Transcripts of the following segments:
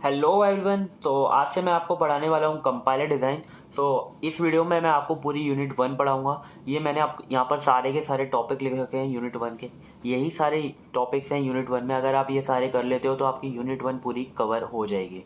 Hello everyone. तो आज से मैं आपको पढ़ाने वाला हूँ कंपाइलर डिज़ाइन। तो इस वीडियो में मैं आपको पूरी यूनिट 1 पढ़ाऊँगा। ये मैंने आप यहाँ पर सारे के सारे टॉपिक लिख रखे हैं यूनिट 1 के। यही सारे टॉपिक्स हैं यूनिट 1 में। अगर आप ये सारे कर लेते हो तो आपकी यूनिट 1 पूरी कवर हो जाएगी।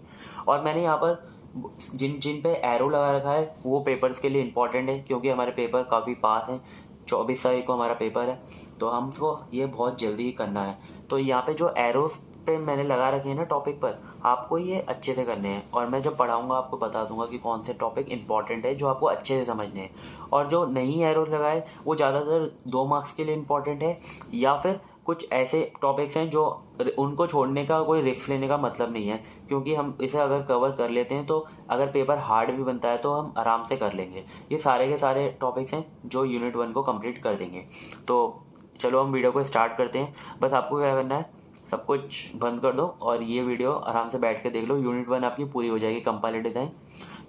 और मैंने यहाँ पर जिन जिन पे एरो लगा रखा है वो पेपर्स के लिए इम्पॉर्टेंट है, क्योंकि हमारे पेपर काफ़ी पास हैं। 24 तारीख को हमारा पेपर है, तो हमको ये बहुत जल्दी ही करना है। तो यहाँ पे जो एरोस पे मैंने लगा रखे हैं ना टॉपिक पर, आपको ये अच्छे से करने हैं। और मैं जब पढ़ाऊंगा आपको बता दूंगा कि कौन से टॉपिक इंपॉर्टेंट है जो आपको अच्छे से समझने हैं। और जो नहीं एरोस लगाए वो ज़्यादातर 2 मार्क्स के लिए इम्पॉर्टेंट है, या फिर कुछ ऐसे टॉपिक्स हैं जो उनको छोड़ने का कोई रिस्क लेने का मतलब नहीं है, क्योंकि हम इसे अगर कवर कर लेते हैं तो अगर पेपर हार्ड भी बनता है तो हम आराम से कर लेंगे। ये सारे के सारे टॉपिक्स हैं जो यूनिट 1 को कंप्लीट कर देंगे। तो चलो हम वीडियो को स्टार्ट करते हैं। बस आपको क्या करना है, सब कुछ बंद कर दो और ये वीडियो आराम से बैठ के देख लो। यूनिट 1 आपकी पूरी हो जाएगी कंपाइलर डिज़ाइन।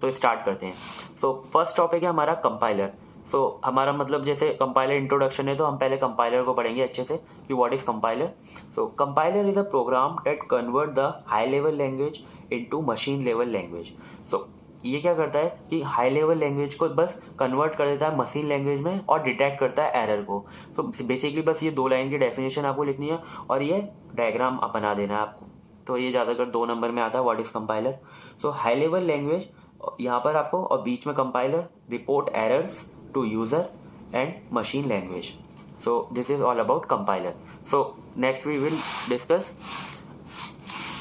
तो स्टार्ट करते हैं। सो फर्स्ट टॉपिक है हमारा कंपाइलर। सो हमारा मतलब जैसे कंपाइलर इंट्रोडक्शन है, तो हम पहले कंपाइलर को पढ़ेंगे अच्छे से कि what is compiler. So compiler is a program that convert the high level language into machine level language. So ये क्या करता है कि हाई लेवल लैंग्वेज को बस कन्वर्ट कर देता है मशीन लैंग्वेज में और डिटेक्ट करता है एरर को। सो बेसिकली बस ये 2 लाइन की डेफिनेशन आपको लिखनी है और ये डायग्राम बना देना है आपको। तो ये ज़्यादातर 2 नंबर में आता है what is compiler. So high level language यहाँ पर आपको, और बीच में compiler report errors to user and machine language. So this is all about compiler. So next we will discuss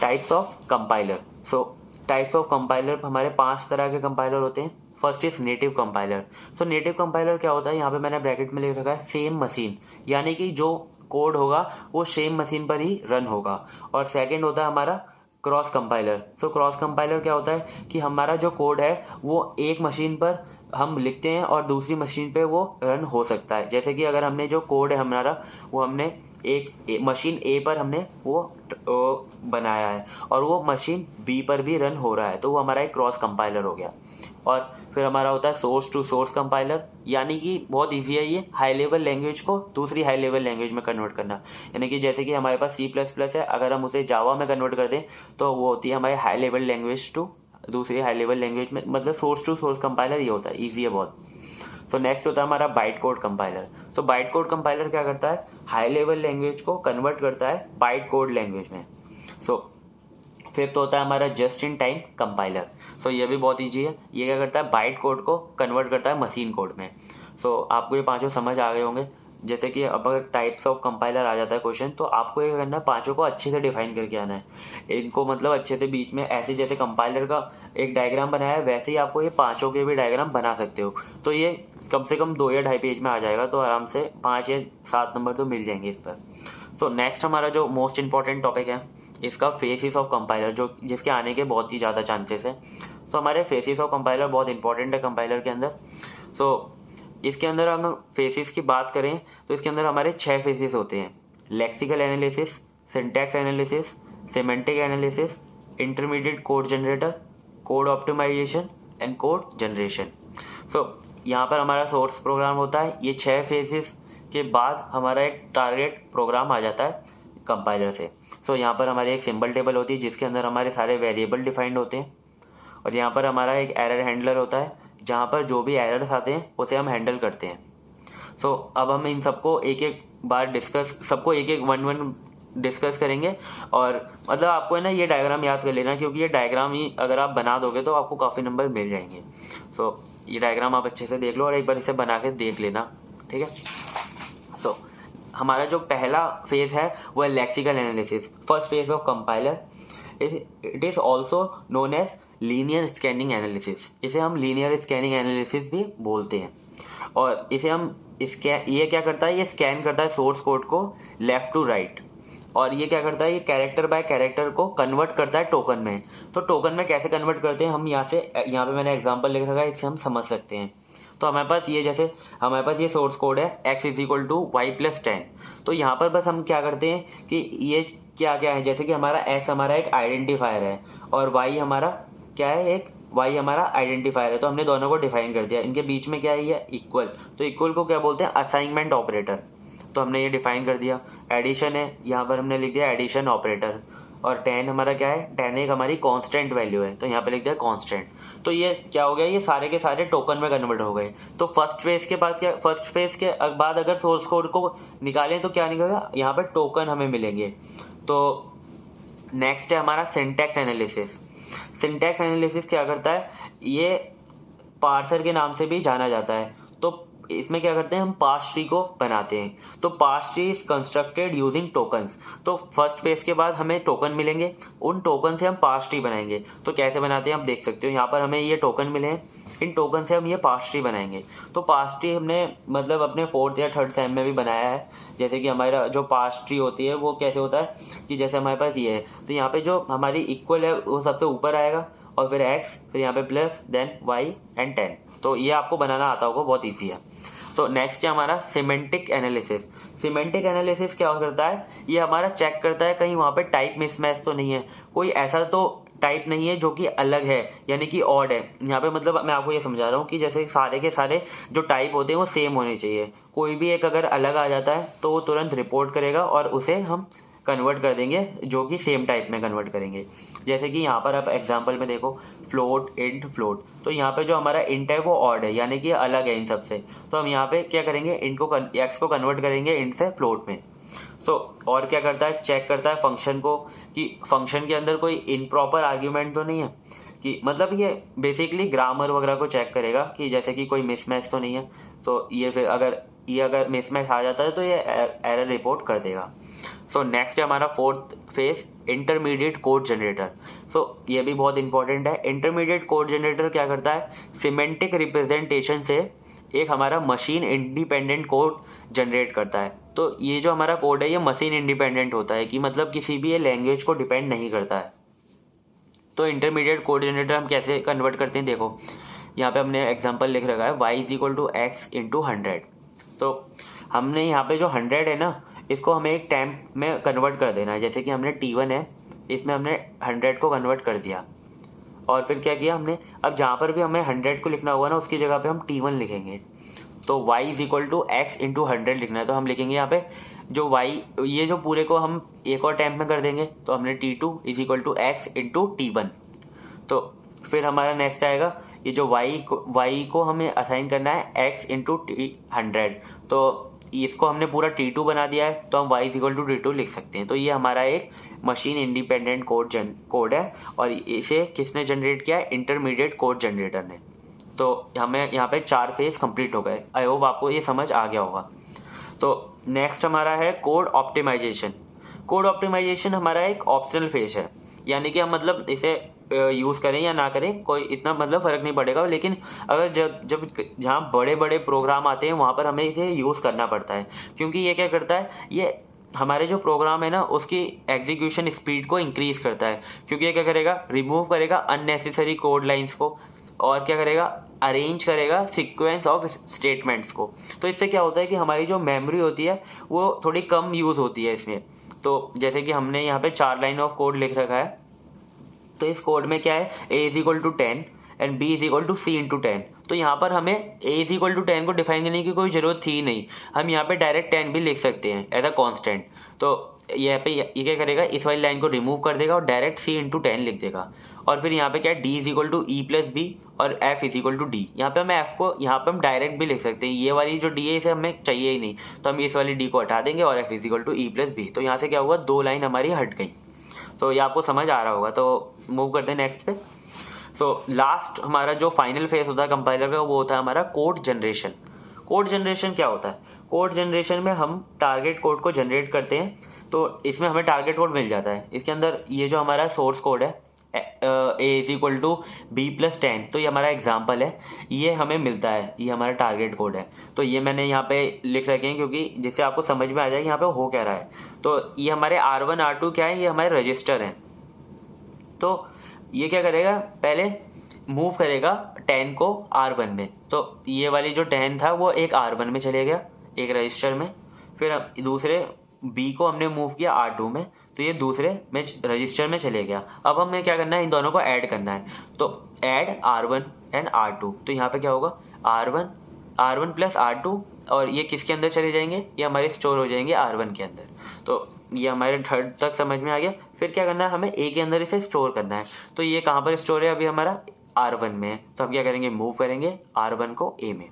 types of compiler. So types of compiler हमारे 5 तरह के compiler होते हैं। First is native compiler. So native compiler क्या होता है, यहाँ पे मैंने ब्रैकेट में लिख रखा है सेम मशीन, यानी कि जो कोड होगा वो सेम मशीन पर ही रन होगा। और सेकंड होता है हमारा cross compiler. So cross compiler क्या होता है कि हमारा जो कोड है वो एक मशीन पर हम लिखते हैं और दूसरी मशीन पे वो रन हो सकता है। जैसे कि अगर हमने जो कोड है हमारा वो हमने एक मशीन ए पर हमने वो बनाया है और वो मशीन बी पर भी रन हो रहा है, तो वो हमारा एक क्रॉस कंपाइलर हो गया। और फिर हमारा होता है सोर्स टू सोर्स कंपाइलर, यानी कि बहुत ईजी है ये हाई लेवल लैंग्वेज को दूसरी हाई लेवल लैंग्वेज में कन्वर्ट करना। यानी कि जैसे कि हमारे पास C++ है, अगर हम उसे जावा में कन्वर्ट कर दें तो वो होती है हमारी हाई लेवल लैंग्वेज टू दूसरी हाई लेवल लैंग्वेज में। मतलब सोर्स टू सोर्स कंपाइलर ये होता है, ईजी है बहुत। तो नेक्स्ट होता है हमारा बाइट कोड कंपाइलर। तो बाइट कोड कंपाइलर क्या करता है, हाई लेवल लैंग्वेज को कन्वर्ट करता है बाइट कोड लैंग्वेज में। सो फिफ्थ होता है हमारा जस्ट इन टाइम कंपाइलर। सो ये भी बहुत ईजी है। ये क्या करता है, बाइट कोड को कन्वर्ट करता है मशीन कोड में। सो आपको ये पांचों समझ आ गए होंगे। जैसे कि अब अगर टाइप्स ऑफ कंपाइलर आ जाता है क्वेश्चन, तो आपको ये करना है, पांचों को अच्छे से डिफाइन करके आना है। इनको मतलब अच्छे से बीच में ऐसे जैसे कंपाइलर का एक डायग्राम बनाया है वैसे ही आपको ये पांचों के भी डायग्राम बना सकते हो। तो ये कम से कम 2 या 2.5 पेज में आ जाएगा, तो आराम से 5 या 7 नंबर तो मिल जाएंगे इस पर। तो नेक्स्ट हमारा जो मोस्ट इंपॉर्टेंट टॉपिक है इसका फेसिस ऑफ कंपाइलर, जो जिसके आने के बहुत ही ज़्यादा चांसेस है। तो हमारे फेसिस ऑफ कंपाइलर बहुत इंपॉर्टेंट है कंपाइलर के अंदर। तो इसके अंदर अगर फेसिस की बात करें तो इसके अंदर हमारे 6 फेसिस होते हैं। Lexical analysis, syntax analysis, semantic analysis, intermediate code generator, code optimization and code generation. So यहाँ पर हमारा सोर्स प्रोग्राम होता है। ये 6 फेसिस के बाद हमारा एक टारगेट प्रोग्राम आ जाता है कंपाइलर से। सो यहाँ पर हमारी एक सिंबल टेबल होती है जिसके अंदर हमारे सारे वेरिएबल डिफाइंड होते हैं। और यहाँ पर हमारा एक एरर हैंडलर होता है जहाँ पर जो भी एरर्स आते हैं उसे हम हैंडल करते हैं। सो अब हम इन सबको एक एक बार सबको एक एक वन डिस्कस करेंगे। और मतलब आपको है ना ये डायग्राम याद कर लेना, क्योंकि ये डायग्राम ही अगर आप बना दोगे तो आपको काफ़ी नंबर मिल जाएंगे। सो ये डायग्राम आप अच्छे से देख लो और एक बार इसे बना के देख लेना, ठीक है। सो हमारा जो पहला फेज है वो है lexical analysis, first phase of compiler. It is also known as linear scanning analysis. इसे हम लीनियर स्कैनिंग एनालिसिस भी बोलते हैं। और इसे हम ये क्या करता है, ये स्कैन करता है सोर्स कोड को लेफ्ट टू राइट। और ये क्या करता है, ये कैरेक्टर बाय कैरेक्टर को कन्वर्ट करता है टोकन में। तो टोकन में कैसे कन्वर्ट करते हैं हम यहाँ पे मैंने एग्जांपल लिख रखा है, इससे हम समझ सकते हैं। तो हमारे पास ये जैसे हमारे पास ये सोर्स कोड है x = y+10। तो यहाँ पर बस हम क्या करते हैं कि ये क्या क्या है, जैसे कि हमारा x हमारा एक आइडेंटिफायर है और y हमारा क्या है, एक y हमारा आइडेंटिफायर है। तो हमने दोनों को डिफाइन कर दिया। इनके बीच में क्या है, ये इक्वल। तो इक्वल को क्या बोलते हैं, असाइनमेंट ऑपरेटर। तो हमने ये डिफाइन कर दिया। एडिशन है, यहाँ पर हमने लिख दिया एडिशन ऑपरेटर। और 10 हमारा क्या है, 10 एक हमारी कांस्टेंट वैल्यू है, तो यहाँ पे लिख दिया कांस्टेंट। तो ये क्या हो गया, ये सारे के सारे टोकन में कन्वर्ट हो गए। तो फर्स्ट फेज के बाद क्या, फर्स्ट फेज के बाद अगर सोर्स कोड को निकालें तो क्या निकलेगा, यहाँ पे टोकन हमें मिलेंगे। तो नेक्स्ट है हमारा सिंटैक्स एनालिसिस। सिंटैक्स एनालिसिस क्या करता है, ये पार्सर के नाम से भी जाना जाता है। तो इसमें क्या करते हैं, हम पार्स ट्री को बनाते हैं। तो parse tree is constructed using tokens. तो फर्स्ट फेज के बाद हमें टोकन मिलेंगे, उन टोकन से हम पार्स ट्री बनाएंगे। तो कैसे बनाते हैं आप देख सकते हो, यहाँ पर हमें ये टोकन मिले हैं, इन टोकन से हम ये पार्स ट्री बनाएंगे। तो पार्स ट्री हमने मतलब अपने 4th या 3rd सेम में भी बनाया है। जैसे कि हमारा जो पार्स ट्री होती है वो कैसे होता है कि जैसे हमारे पास ये है, तो यहाँ पे जो हमारी इक्वल है वो सबसे ऊपर आएगा, और फिर x, फिर यहाँ पे प्लस, देन y एंड 10। तो ये आपको बनाना आता होगा, बहुत ईजी है। सो नेक्स्ट है हमारा सिमेंटिक एनालिसिस। सिमेंटिक एनालिसिस क्या करता है, ये हमारा चेक करता है कहीं वहाँ पे टाइप मिसमैच तो नहीं है, कोई ऐसा तो टाइप नहीं है जो कि अलग है यानी कि ऑड है। यहाँ पे मतलब मैं आपको ये समझा रहा हूँ कि जैसे सारे के सारे जो टाइप होते हैं वो सेम होने चाहिए, कोई भी एक अगर अलग आ जाता है तो वो तुरंत रिपोर्ट करेगा और उसे हम कन्वर्ट कर देंगे जो कि सेम टाइप में कन्वर्ट करेंगे। जैसे कि यहाँ पर आप एग्जांपल में देखो, फ्लोट, इंट, फ्लोट। तो यहाँ पे जो हमारा इंट है वो ऑड है यानी कि अलग है इन सब से। तो हम यहाँ पे क्या करेंगे, इंट को एक्स को कन्वर्ट करेंगे इंट से फ्लोट में। और क्या करता है, चेक करता है फंक्शन को कि फंक्शन के अंदर कोई इनप्रॉपर आर्ग्यूमेंट तो नहीं है, कि मतलब ये बेसिकली ग्रामर वगैरह को चेक करेगा कि जैसे कि कोई मिसमैच तो नहीं है। तो ये फिर अगर मिसमैच आ जाता है तो ये एरर रिपोर्ट कर देगा। नेक्स्ट है हमारा 4th phase, intermediate code generator. ये भी बहुत इंपॉर्टेंट है। इंटरमीडिएट कोड जनरेटर क्या करता है, सिमेंटिक रिप्रेजेंटेशन से एक हमारा मशीन इंडिपेंडेंट कोड जनरेट करता है। तो ये जो हमारा कोड है ये मशीन इंडिपेंडेंट होता है, कि मतलब किसी भी लैंग्वेज को डिपेंड नहीं करता है। तो इंटरमीडिएट कोड जनरेटर हम कैसे कन्वर्ट करते हैं, देखो यहाँ पे हमने एग्जांपल लिख रखा है y is equal to x into 100। तो हमने यहाँ पे जो 100 है ना, इसको हमें एक टेम्प में कन्वर्ट कर देना है। जैसे कि हमने T1 है, इसमें हमने 100 को कन्वर्ट कर दिया, और फिर क्या किया हमने, अब जहाँ पर भी हमें 100 को लिखना होगा ना, उसकी जगह पे हम T1 लिखेंगे। तो y is equal to x into 100 लिखना है, तो हम लिखेंगे यहाँ पे जो y, ये जो पूरे को हम एक और टेम्प में कर देंगे, तो हमने T2 is equal to x into T1। तो फिर हमारा नेक्स्ट आएगा, ये जो y को हमें असाइन करना है x इंटू 100। तो इसको हमने पूरा T2 बना दिया है, तो हम y is equal to T2 लिख सकते हैं। तो ये हमारा एक मशीन इंडिपेंडेंट कोड है, और इसे किसने जनरेट किया है, इंटरमीडिएट कोड जनरेटर ने। तो हमें यहाँ पे 4 फेज कंप्लीट हो गए। आई होप आपको ये समझ आ गया होगा। तो नेक्स्ट हमारा है कोड ऑप्टिमाइजेशन। कोड ऑप्टिमाइजेशन हमारा एक ऑप्शनल फेज है, यानी कि हम मतलब इसे यूज़ करें या ना करें कोई इतना मतलब फ़र्क नहीं पड़ेगा, लेकिन अगर जब जहाँ बड़े बड़े प्रोग्राम आते हैं वहाँ पर हमें इसे यूज़ करना पड़ता है, क्योंकि ये क्या करता है, ये हमारे जो प्रोग्राम है ना उसकी एग्जीक्यूशन स्पीड को इंक्रीज़ करता है। क्योंकि ये क्या करेगा, रिमूव करेगा अननेसेसरी कोड लाइन्स को, और क्या करेगा, अरेंज करेगा सीक्वेंस ऑफ स्टेटमेंट्स को। तो इससे क्या होता है कि हमारी जो मेमोरी होती है वो थोड़ी कम यूज़ होती है इसमें। तो जैसे कि हमने यहाँ पे 4 लाइन ऑफ कोड लिख रखा है, तो इस कोड में क्या है, a is equal to 10 and b is equal to c into 10। तो यहाँ पर हमें a इज इक्वल टू 10 को डिफाइन करने की कोई ज़रूरत थी नहीं, हम यहाँ पे डायरेक्ट 10 भी लिख सकते हैं एज अ कॉन्स्टेंट। तो यहाँ पे ये क्या करेगा, इस वाली लाइन को रिमूव कर देगा और डायरेक्ट c इंटू 10 लिख देगा। और फिर यहाँ पे क्या है, d is equal to e plus b और f is equal to d। यहाँ पे हम f को यहाँ पे हम डायरेक्ट भी लिख सकते हैं, ये वाली जो d है इसे हमें चाहिए ही नहीं, तो हम इस वाली d को हटा देंगे और f is equal to e plus b. तो यहाँ से क्या होगा, 2 लाइन हमारी हट गई। तो ये आपको समझ आ रहा होगा। तो मूव करते हैं नेक्स्ट पे। लास्ट हमारा जो फाइनल फेज होता है कंपाइलर का, वो होता है हमारा कोड जनरेशन। कोड जनरेशन क्या होता है, कोड जनरेशन में हम टारगेट कोड को जनरेट करते हैं। तो इसमें हमें टारगेट कोड मिल जाता है, इसके अंदर ये जो हमारा सोर्स कोड है a is equal to b plus 10, तो ये हमारा एग्जाम्पल है, ये हमें मिलता है, ये हमारा टारगेट कोड है। तो ये मैंने यहाँ पे लिख रखे हैं क्योंकि जिससे आपको समझ में आ जाए यहाँ पे हो क्या रहा है। तो ये हमारे R1 R2 क्या है, ये हमारे रजिस्टर हैं। तो ये क्या करेगा, पहले मूव करेगा 10 को R1 में। तो ये वाली जो 10 था वो एक R1 में चले गया, एक रजिस्टर में। फिर दूसरे B को हमने मूव किया R2 में, तो ये दूसरे में रजिस्टर में चले गया। अब हमें क्या करना है, इन दोनों को ऐड करना है। तो ऐड R1 एंड R2। तो यहाँ पे क्या होगा, R1 प्लस R2, और ये किसके अंदर चले जाएंगे, ये हमारे स्टोर हो जाएंगे R1 के अंदर। तो ये हमारे थर्ड तक समझ में आ गया। फिर क्या करना है, हमें ए के अंदर इसे स्टोर करना है। तो ये कहाँ पर स्टोर है, अभी हमारा R1 में है। तो हम क्या करेंगे, मूव करेंगे R1 को ए में।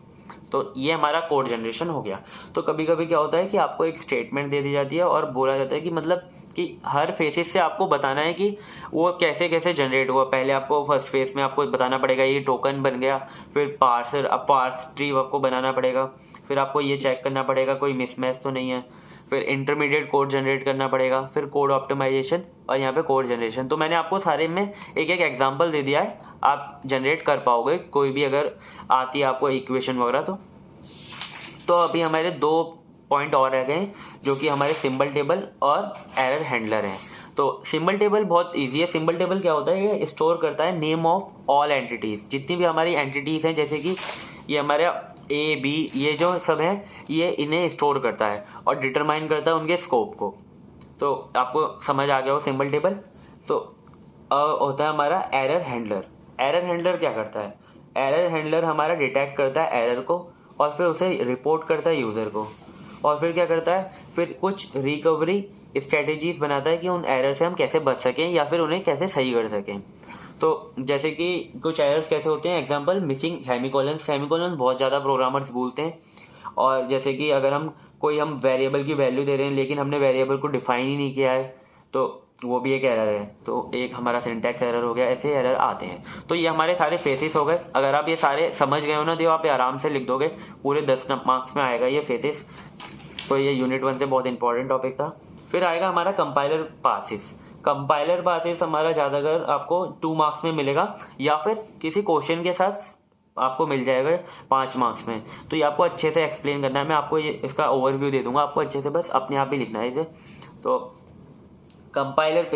तो ये हमारा कोड जनरेशन हो गया। तो कभी कभी क्या होता है कि आपको एक स्टेटमेंट दे दी जाती है और बोला जाता है कि मतलब कि हर फेसेस से आपको बताना है कि वो कैसे कैसे जनरेट हुआ। पहले आपको फर्स्ट फेज में आपको बताना पड़ेगा ये टोकन बन गया, फिर पार्सर पार्स ट्री आपको बनाना पड़ेगा, फिर आपको ये चेक करना पड़ेगा कोई मिसमैच तो नहीं है, फिर इंटरमीडिएट कोड जनरेट करना पड़ेगा, फिर कोड ऑप्टिमाइजेशन और यहाँ पे कोड जनरेशन। तो मैंने आपको सारे में एक एक एग्जांपल दे दिया है, आप जनरेट कर पाओगे कोई भी अगर आती है आपको इक्वेशन वगैरह तो अभी हमारे 2 पॉइंट और रह गए जो कि हमारे सिंबल टेबल और एरर हैंडलर हैं। तो सिंबल टेबल बहुत इजी है। सिंबल टेबल क्या होता है, ये स्टोर करता है नेम ऑफ ऑल एंटिटीज, जितनी भी हमारी एंटिटीज हैं, जैसे कि ये हमारे ए बी ये जो सब हैं, ये इन्हें स्टोर करता है और डिटरमाइन करता है उनके स्कोप को। तो आपको समझ आ गया हो सिंबल टेबल। तो होता है हमारा एरर हैंडलर। एरर हैंडलर क्या करता है, एरर हैंडलर हमारा डिटेक्ट करता है एरर को और फिर उसे रिपोर्ट करता है यूज़र को, और फिर क्या करता है, फिर कुछ रिकवरी स्ट्रेटेजीज बनाता है कि उन एरर से हम कैसे बच सकें या फिर उन्हें कैसे सही कर सकें। तो जैसे कि कुछ एरर्स कैसे होते हैं, एग्जांपल मिसिंग सेमीकोलन। सेमीकोलन बहुत ज़्यादा प्रोग्रामर्स भूलते हैं। और जैसे कि अगर हम वेरिएबल की वैल्यू दे रहे हैं लेकिन हमने वेरिएबल को डिफाइन ही नहीं किया है, तो वो भी एक एरर है। तो एक हमारा सिंटैक्स एरर हो गया, ऐसे एरर आते हैं। तो ये हमारे सारे फेसेस हो गए। अगर आप ये सारे समझ गए हो ना तो आप आराम से लिख दोगे, पूरे 10 मार्क्स में आएगा ये फेसेस। तो ये यूनिट 1 से बहुत इंपॉर्टेंट टॉपिक था। फिर आएगा हमारा कंपाइलर पासेस। कंपाइलर पासेस हमारा ज़्यादातर आपको 2 मार्क्स में मिलेगा या फिर किसी क्वेश्चन के साथ आपको मिल जाएगा 5 मार्क्स में। तो ये आपको अच्छे से एक्सप्लेन करना है। मैं आपको ये इसका ओवरव्यू दे दूंगा, आपको अच्छे से बस अपने आप ही लिखना है इसे। तो compiler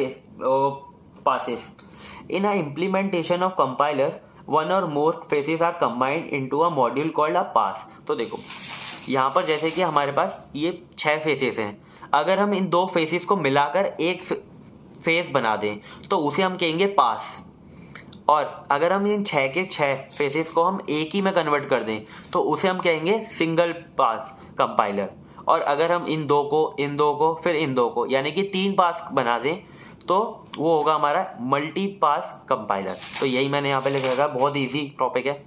passes. In a implementation of compiler, one or more phases are combined into a module called a pass. तो देखो यहाँ पर जैसे कि हमारे पास ये 6 फेसेस हैं, अगर हम इन 2 फेसेस को मिलाकर एक फेस बना दें तो उसे हम कहेंगे पास। और अगर हम इन 6 के 6 फेसेस को हम एक ही में कन्वर्ट कर दें तो उसे हम कहेंगे सिंगल पास कंपाइलर। और अगर हम इन दो को फिर इन 2 को यानी कि 3 पास बना दें तो वो होगा हमारा मल्टी पास कंपाइलर। तो यही मैंने यहाँ पे लिख रखा है, बहुत इजी टॉपिक है।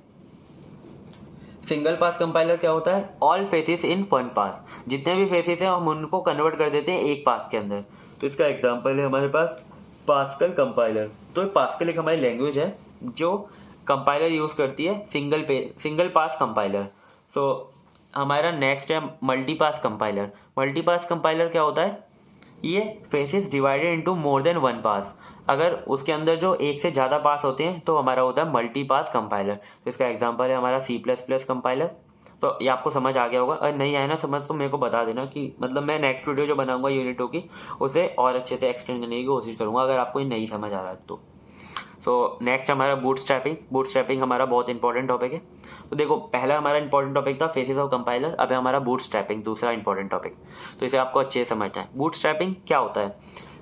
सिंगल पास कंपाइलर क्या होता है, all faces in one pass. जितने भी फेसेस हैं हम उनको कन्वर्ट कर देते हैं एक पास के अंदर। तो इसका एग्जांपल है हमारे पास पास्कल कंपाइलर। तो पास्कल एक हमारी लैंग्वेज है जो कंपाइलर यूज करती है सिंगल पास कंपाइलर। सो हमारा नेक्स्ट है multi pass compiler. Multi pass compiler क्या होता है, ये faces divided into more than one pass. अगर उसके अंदर जो एक से ज़्यादा पास होते हैं तो हमारा होता है मल्टी पास कंपाइलर। तो इसका एग्जांपल है हमारा C++ कंपाइलर। तो ये आपको समझ आ गया होगा। अगर नहीं आया ना समझ तो मेरे को बता देना कि मतलब मैं नेक्स्ट वीडियो जो बनाऊंगा यूनिट 2 की उसे और अच्छे से एक्सप्लेन करने की कोशिश करूंगा अगर आपको ये नहीं समझ आ रहा है तो। सो नेक्स्ट हमारा बूटस्ट्रैपिंग। बूटस्ट्रैपिंग हमारा बहुत इंपॉर्टेंट टॉपिक है। तो देखो पहला हमारा इंपॉर्टेंट टॉपिक था फेसेस ऑफ कंपाइलर, अब है हमारा बूटस्ट्रैपिंग दूसरा इंपॉर्टेंट टॉपिक। तो इसे आपको अच्छे से समझना है। बूटस्ट्रैपिंग क्या होता है,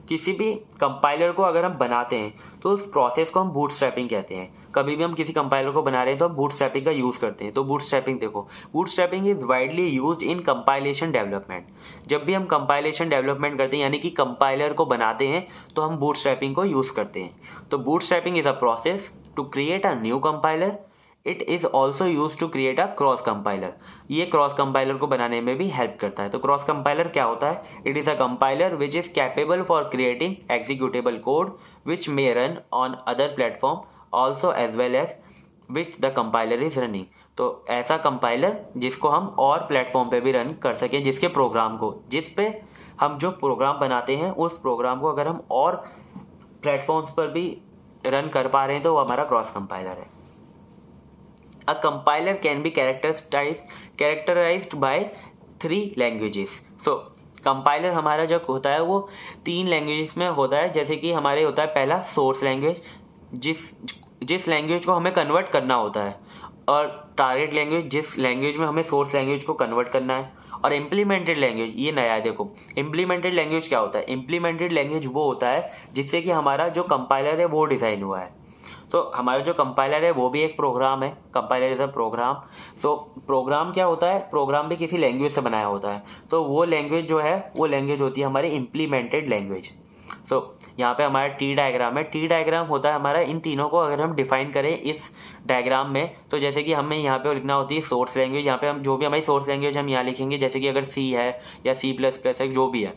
किसी भी कंपाइलर को अगर हम बनाते हैं तो उस प्रोसेस को हम बूटस्ट्रैपिंग कहते हैं। कभी भी हम किसी कंपाइलर को बना रहे हैं तो हम बूटस्ट्रैपिंग का यूज करते हैं। तो बूटस्ट्रैपिंग देखो, bootstrapping is widely used in compilation development. जब भी हम कंपाइलेशन डेवलपमेंट करते हैं यानी कि कंपाइलर को बनाते हैं तो हम बूटस्ट्रैपिंग को यूज करते हैं। तो bootstrapping is a process to create a new compiler. It is also use to create a cross compiler. ये क्रॉस कंपाइलर को बनाने में भी हेल्प करता है। तो क्रॉस कंपाइलर क्या होता है, it is a compiler which is capable for creating executable code which may run on other platform also as well as which the compiler is running. तो ऐसा कंपाइलर जिसको हम और प्लेटफॉर्म पे भी रन कर सकें, जिसके प्रोग्राम को, जिस पे हम जो प्रोग्राम बनाते हैं उस प्रोग्राम को अगर हम और प्लेटफॉर्म्स पर भी रन कर पा रहे हैं तो वो हमारा क्रॉस कंपाइलर है। A compiler can be characterized by 3 languages. So compiler हमारा जो होता है वो 3 लैंग्वेजेस में होता है। जैसे कि हमारे होता है पहला सोर्स लैंग्वेज, जिस लैंग्वेज को हमें कन्वर्ट करना होता है, और टारगेट लैंग्वेज जिस लैंग्वेज में हमें सोर्स लैंग्वेज को कन्वर्ट करना है, और इम्प्लीमेंटेड लैंग्वेज ये नया है। देखो इम्प्लीमेंटेड लैंग्वेज क्या होता है, इम्प्लीमेंटेड लैंग्वेज वो होता है जिससे कि हमारा जो कंपाइलर है वो डिज़ाइन हुआ है। तो हमारा जो कंपाइलर है वो भी एक प्रोग्राम है, compiler is a program. So program क्या होता है, प्रोग्राम भी किसी लैंग्वेज से बनाया होता है, तो वो लैंग्वेज जो है वो लैंग्वेज होती है हमारी इम्प्लीमेंटेड लैंग्वेज। सो यहाँ पे हमारा टी डायग्राम है, टी डायग्राम होता है हमारा, इन तीनों को अगर हम डिफाइन करें इस डायग्राम में, तो जैसे कि हमें यहाँ पे लिखना होती है सोर्स लैंग्वेज, यहाँ पे हम जो भी हमारी सोर्स लैंग्वेज हम यहाँ लिखेंगे, जैसे कि अगर सी है या C++ है जो भी है,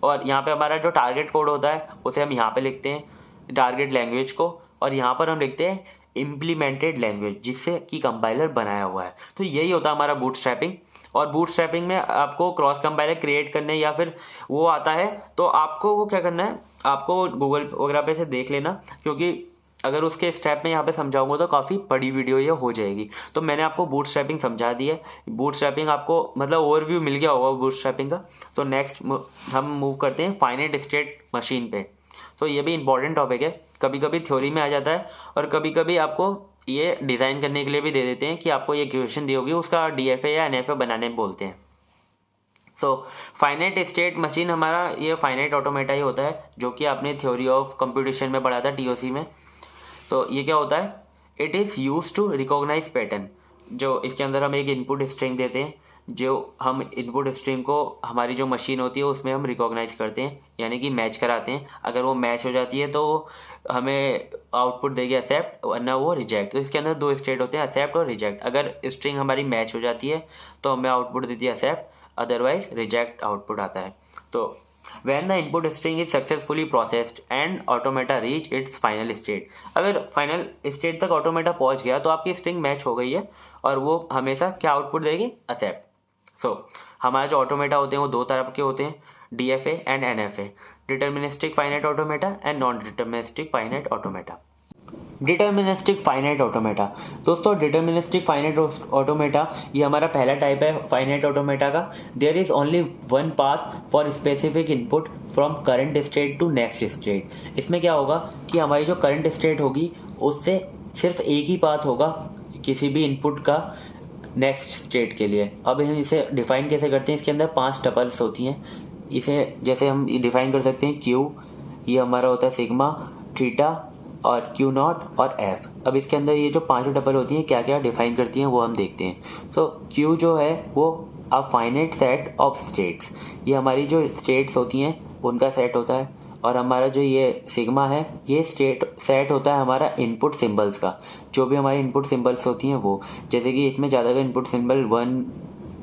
और यहाँ पे हमारा जो टारगेट कोड होता है उसे हम यहाँ पे लिखते हैं टारगेट लैंग्वेज को, और यहाँ पर हम लिखते हैं इम्प्लीमेंटेड लैंग्वेज जिससे कि कंपाइलर बनाया हुआ है। तो यही होता है हमारा बूटस्ट्रैपिंग। और बूटस्ट्रैपिंग में आपको क्रॉस कंपाइलर क्रिएट करने या फिर वो आता है, तो आपको वो क्या करना है, आपको गूगल वगैरह पे से देख लेना, क्योंकि अगर उसके स्टेप में यहाँ पे समझाऊंगा तो काफ़ी बड़ी वीडियो ये हो जाएगी। तो मैंने आपको बूटस्ट्रैपिंग समझा दी है। बूटस्ट्रैपिंग आपको मतलब ओवरव्यू मिल गया होगा बूटस्ट्रैपिंग का। तो नेक्स्ट हम मूव करते हैं फाइनाइट स्टेट मशीन पे। तो ये भी इंपॉर्टेंट टॉपिक है, कभी कभी थ्योरी में आ जाता है और कभी कभी आपको ये डिज़ाइन करने के लिए भी दे देते हैं कि आपको ये क्वेश्चन दी होगी उसका DFA या NFA बनाने में बोलते हैं। सो फाइनाइट स्टेट मशीन हमारा ये फाइनाइट ऑटोमेटा ही होता है, जो कि आपने थ्योरी ऑफ कंप्यूटेशन में पढ़ा था TOC में। तो ये क्या होता है, it is use to recognize pattern. जो इसके अंदर हम एक इनपुट स्ट्रिंग देते हैं, जो हम इनपुट स्ट्रिंग को हमारी जो मशीन होती है उसमें हम रिकॉग्नाइज करते हैं, यानी कि मैच कराते हैं। अगर वो मैच हो जाती है तो हमें आउटपुट देगी एक्सेप्ट, वरना वो रिजेक्ट। तो इसके अंदर दो स्टेट होते हैं, एक्सेप्ट और रिजेक्ट। अगर स्ट्रिंग हमारी मैच हो जाती है तो हमें आउटपुट देती है एक्सेप्ट, अदरवाइज रिजेक्ट आउटपुट आता है। तो when the input string is successfully processed and automata reach its final state, अगर फाइनल स्टेट तक ऑटोमेटा पहुंच गया तो आपकी स्ट्रिंग मैच हो गई है और वो हमेशा क्या आउटपुट देगी, एक्सेप्ट। सो हमारे जो ऑटोमेटा होते हैं वो दो तरह के होते हैं, DFA and NFA, deterministic finite automata and non deterministic finite automata. Deterministic finite automata, दोस्तों डिटर्मिनिस्टिक फाइनाइट ऑटोमेटा ये हमारा पहला टाइप है फाइनाइट ऑटोमेटा का। There is only one path for specific input from current state to next state. इसमें क्या होगा कि हमारी जो करंट स्टेट होगी उससे सिर्फ एक ही पाथ होगा किसी भी इनपुट का नेक्स्ट स्टेट के लिए। अब हम इसे डिफाइन कैसे करते हैं, इसके अंदर 5 टपल्स होती हैं। इसे जैसे हम डिफाइन कर सकते हैं Q, ये हमारा होता है सिग्मा, थीटा और Q0 और F। अब इसके अंदर ये जो 5 टपल होती हैं क्या क्या डिफाइन करती हैं वो हम देखते हैं। सो Q जो है वो a finite set of states, ये हमारी जो स्टेट्स होती हैं उनका सेट होता है। और हमारा जो ये सिग्मा है ये स्टेट सेट होता है हमारा इनपुट सिंबल्स का, जो भी हमारी इनपुट सिंबल्स होती हैं वो, जैसे कि इसमें ज़्यादातर इनपुट सिंबल 1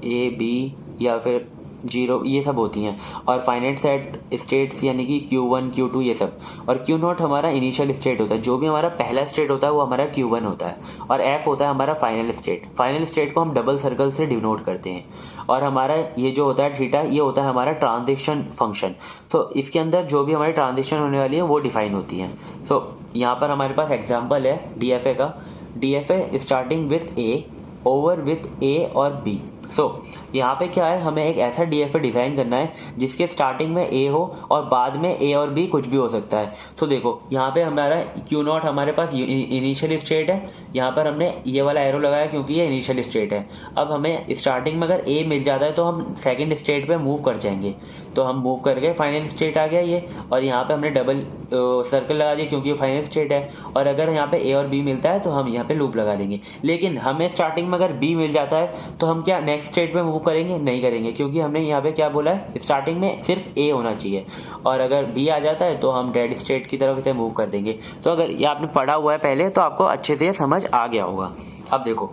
A B या फिर 0 ये सब होती हैं। और फाइनाइट सेट स्टेट्स यानी कि Q1 Q2 ये सब। और Q0 हमारा इनिशियल स्टेट होता है, जो भी हमारा पहला स्टेट होता है वो हमारा Q1 होता है। और F होता है हमारा फाइनल स्टेट। फाइनल स्टेट को हम डबल सर्कल से डिनोट करते हैं। और हमारा ये जो होता है थीटा, ये होता है हमारा ट्रांजिशन फंक्शन। सो इसके अंदर जो भी हमारी ट्रांजिशन होने वाली है वो डिफाइन होती है। सो यहाँ पर हमारे पास एग्जाम्पल है DFA का, DFA starting with A over with A और B। सो यहाँ पे क्या है, हमें एक ऐसा DFA डिज़ाइन करना है जिसके स्टार्टिंग में A हो और बाद में A और B कुछ भी हो सकता है। सो देखो यहाँ पे हमारा Q0 हमारे पास इनिशियल स्टेट है, यहाँ पर हमने ये वाला एरो लगाया क्योंकि ये इनिशियल स्टेट है। अब हमें स्टार्टिंग में अगर A मिल जाता है तो हम सेकंड स्टेट पे मूव कर जाएंगे। तो हम मूव कर गए, फाइनल स्टेट आ गया ये, और यहाँ पे हमने डबल सर्कल लगा दिया क्योंकि ये फाइनल स्टेट है। और अगर यहाँ पे A और B मिलता है तो हम यहाँ पे लूप लगा देंगे। लेकिन हमें स्टार्टिंग में अगर B मिल जाता है तो हम क्या नेक्स्ट स्टेट पे मूव करेंगे? नहीं करेंगे, क्योंकि हमने यहाँ पे क्या बोला है, स्टार्टिंग में सिर्फ A होना चाहिए। और अगर B आ जाता है तो हम डेड स्टेट की तरफ इसे मूव कर देंगे। तो अगर ये आपने पढ़ा हुआ है पहले तो आपको अच्छे से समझ आ गया होगा। अब देखो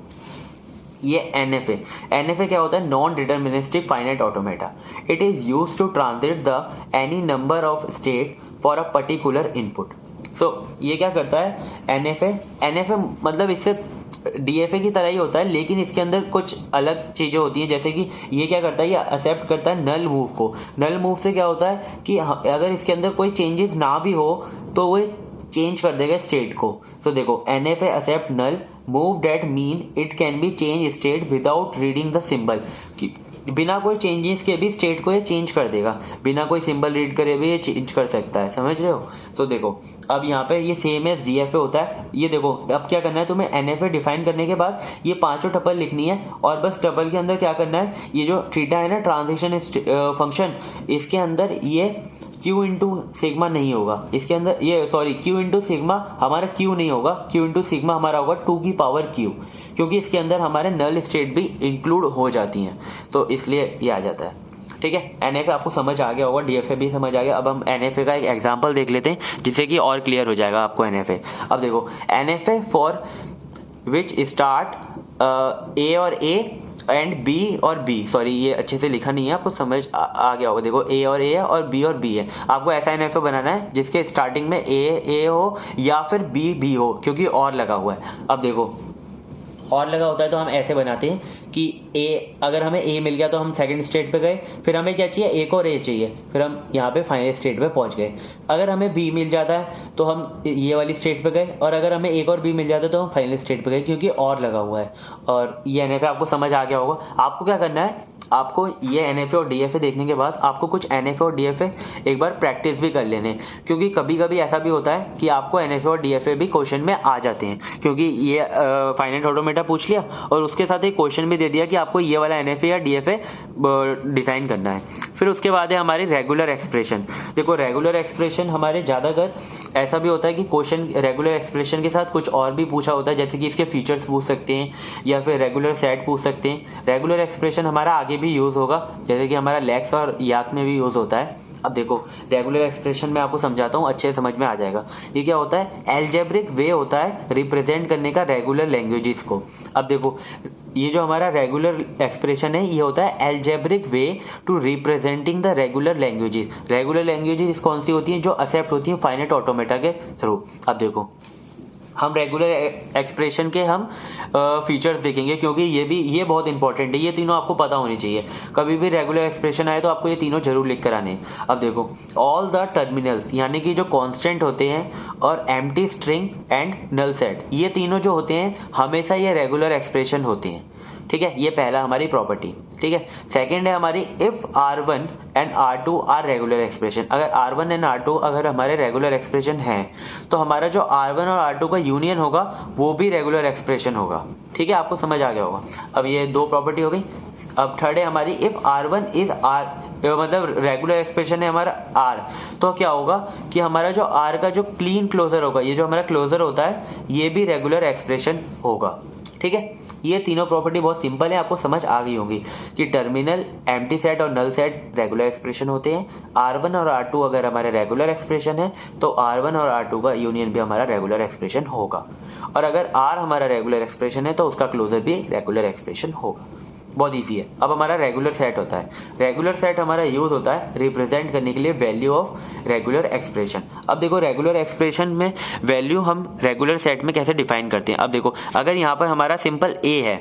ये NFA क्या होता है, non deterministic finite automata. It is used to translate the any number of state for a particular input. So ये क्या करता है NFA मतलब इससे DFA की तरह ही होता है, लेकिन इसके अंदर कुछ अलग चीज़ें होती हैं। जैसे कि ये क्या करता है, ये एक्सेप्ट करता है नल मूव को। नल मूव से क्या होता है कि अगर इसके अंदर कोई चेंजेस ना भी हो तो वो चेंज कर देगा स्टेट को। तो देखो NFA except null move that mean it can be change state without reading the symbol, कि बिना कोई चेंजेस के भी स्टेट को ये चेंज कर देगा, बिना कोई सिंबल रीड करे भी ये चेंज कर सकता है। समझ रहे हो? तो देखो अब यहाँ पे ये सेम एज DFA होता है। ये देखो अब क्या करना है तुम्हें, NFA डिफाइन करने के बाद ये पांचों टपल लिखनी है और बस टपल के अंदर क्या करना है, ये जो थीटा है ना ट्रांजिशन फंक्शन, इसके अंदर ये Q इंटू सिग्मा नहीं होगा, इसके अंदर ये सॉरी Q इंटू सिग्मा हमारा Q नहीं होगा, Q इंटू सिग्मा हमारा होगा 2 की पावर Q, क्योंकि इसके अंदर हमारे नल स्टेट भी इंक्लूड हो जाती हैं, तो इसलिए ये आ जाता है। ठीक है, NFA आपको समझ आ गया होगा, DFA भी समझ आ गया। अब हम NFA का एक एग्जांपल देख लेते हैं जिससे कि और क्लियर हो जाएगा आपको NFA। अब देखो NFA for which start A और A एंड B और B, सॉरी ये अच्छे से लिखा नहीं है, आपको समझ आ गया होगा। देखो A और A है और B और B है, आपको ऐसा NFA बनाना है जिसके स्टार्टिंग में A हो या फिर B हो, क्योंकि और लगा हुआ है। अब देखो और लगा होता है तो हम ऐसे बनाते हैं कि A, अगर हमें A मिल गया तो हम सेकंड स्टेट पे गए, फिर हमें क्या चाहिए, एक और A चाहिए, फिर हम यहाँ पे फाइनल स्टेट पे पहुंच गए। अगर हमें B मिल जाता है तो हम ये वाली स्टेट पे गए, और अगर हमें एक और B मिल जाता है तो हम फाइनल स्टेट पे गए, क्योंकि और लगा हुआ है। और ये NFA आपको समझ आ गया होगा। आपको क्या करना है, आपको ये NFA और DFA देखने के बाद आपको कुछ NFA और DFA एक बार प्रैक्टिस भी कर लेने, क्योंकि कभी कभी ऐसा भी होता है कि आपको NFA और DFA भी क्वेश्चन में आ जाते हैं, क्योंकि ये फाइनाइट ऑटोमेटा पूछ लिया और उसके साथ एक क्वेश्चन भी दे दिया कि आपको ये वाला NFA या DFA डिजाइन करना है। फिर उसके बाद है हमारी रेगुलर एक्सप्रेशन। देखो रेगुलर एक्सप्रेशन हमारे ज़्यादातर ऐसा भी होता है कि क्वेश्चन रेगुलर एक्सप्रेशन के साथ कुछ और भी पूछा होता है, जैसे कि इसके फीचर्स पूछ सकते हैं या फिर रेगुलर सेट पूछ सकते हैं। रेगुलर एक्सप्रेशन हमारा आगे भी यूज होगा, जैसे कि हमारा लेक्स और याक में भी यूज होता है। अब देखो रेगुलर एक्सप्रेशन में आपको समझाता हूँ, अच्छे से समझ में आ जाएगा। ये क्या होता है, एल्जेब्रिक वे होता है रिप्रेजेंट करने का रेगुलर लैंग्वेजेस को। अब देखो ये जो हमारा रेगुलर एक्सप्रेशन है ये होता है algebraic way to representing the regular languages. Regular languages कौन सी होती हैं, जो एक्सेप्ट होती हैं फाइनाइट ऑटोमेटा के थ्रू। अब देखो हम रेगुलर एक्सप्रेशन के हम फीचर्स देखेंगे, क्योंकि ये बहुत इंपॉर्टेंट है, ये तीनों आपको पता होनी चाहिए। कभी भी रेगुलर एक्सप्रेशन आए तो आपको ये तीनों जरूर लिख कर आने। अब देखो ऑल द टर्मिनल्स, यानी कि जो कांस्टेंट होते हैं और empty string and null set, ये तीनों जो होते हैं हमेशा ये रेगुलर एक्सप्रेशन होते हैं। ठीक है, ये पहला हमारी प्रॉपर्टी। ठीक है, सेकंड है हमारी if R1 and R2 are regular expression. अगर R1 एंड R2 अगर हमारे रेगुलर एक्सप्रेशन हैं तो हमारा जो R1 और R2 का यूनियन होगा वो भी रेगुलर एक्सप्रेशन होगा। ठीक है, आपको समझ आ गया होगा। अब ये दो प्रॉपर्टी हो गई। अब थर्ड है हमारी इफ R1 इज R, मतलब रेगुलर एक्सप्रेशन है हमारा R, तो क्या होगा कि हमारा जो R का जो क्लीन क्लोजर होगा, ये जो हमारा क्लोजर होता है ये भी रेगुलर एक्सप्रेशन होगा। ठीक है, ये तीनों प्रॉपर्टी बहुत सिंपल है, आपको समझ आ गई होंगी कि टर्मिनल, एम्प्टी सेट और नल सेट रेगुलर एक्सप्रेशन होते हैं। R1 और R2 अगर हमारे रेगुलर एक्सप्रेशन है तो R1 और R2 का यूनियन भी हमारा रेगुलर एक्सप्रेशन होगा, और अगर R हमारा रेगुलर एक्सप्रेशन है तो उसका क्लोजर भी रेगुलर एक्सप्रेशन होगा। बहुत इजी है। अब हमारा रेगुलर सेट होता है, रेगुलर सेट हमारा यूज होता है रिप्रेजेंट करने के लिए वैल्यू ऑफ रेगुलर एक्सप्रेशन। अब देखो रेगुलर एक्सप्रेशन में वैल्यू हम रेगुलर सेट में कैसे डिफाइन करते हैं। अब देखो अगर यहाँ पर हमारा सिंपल a है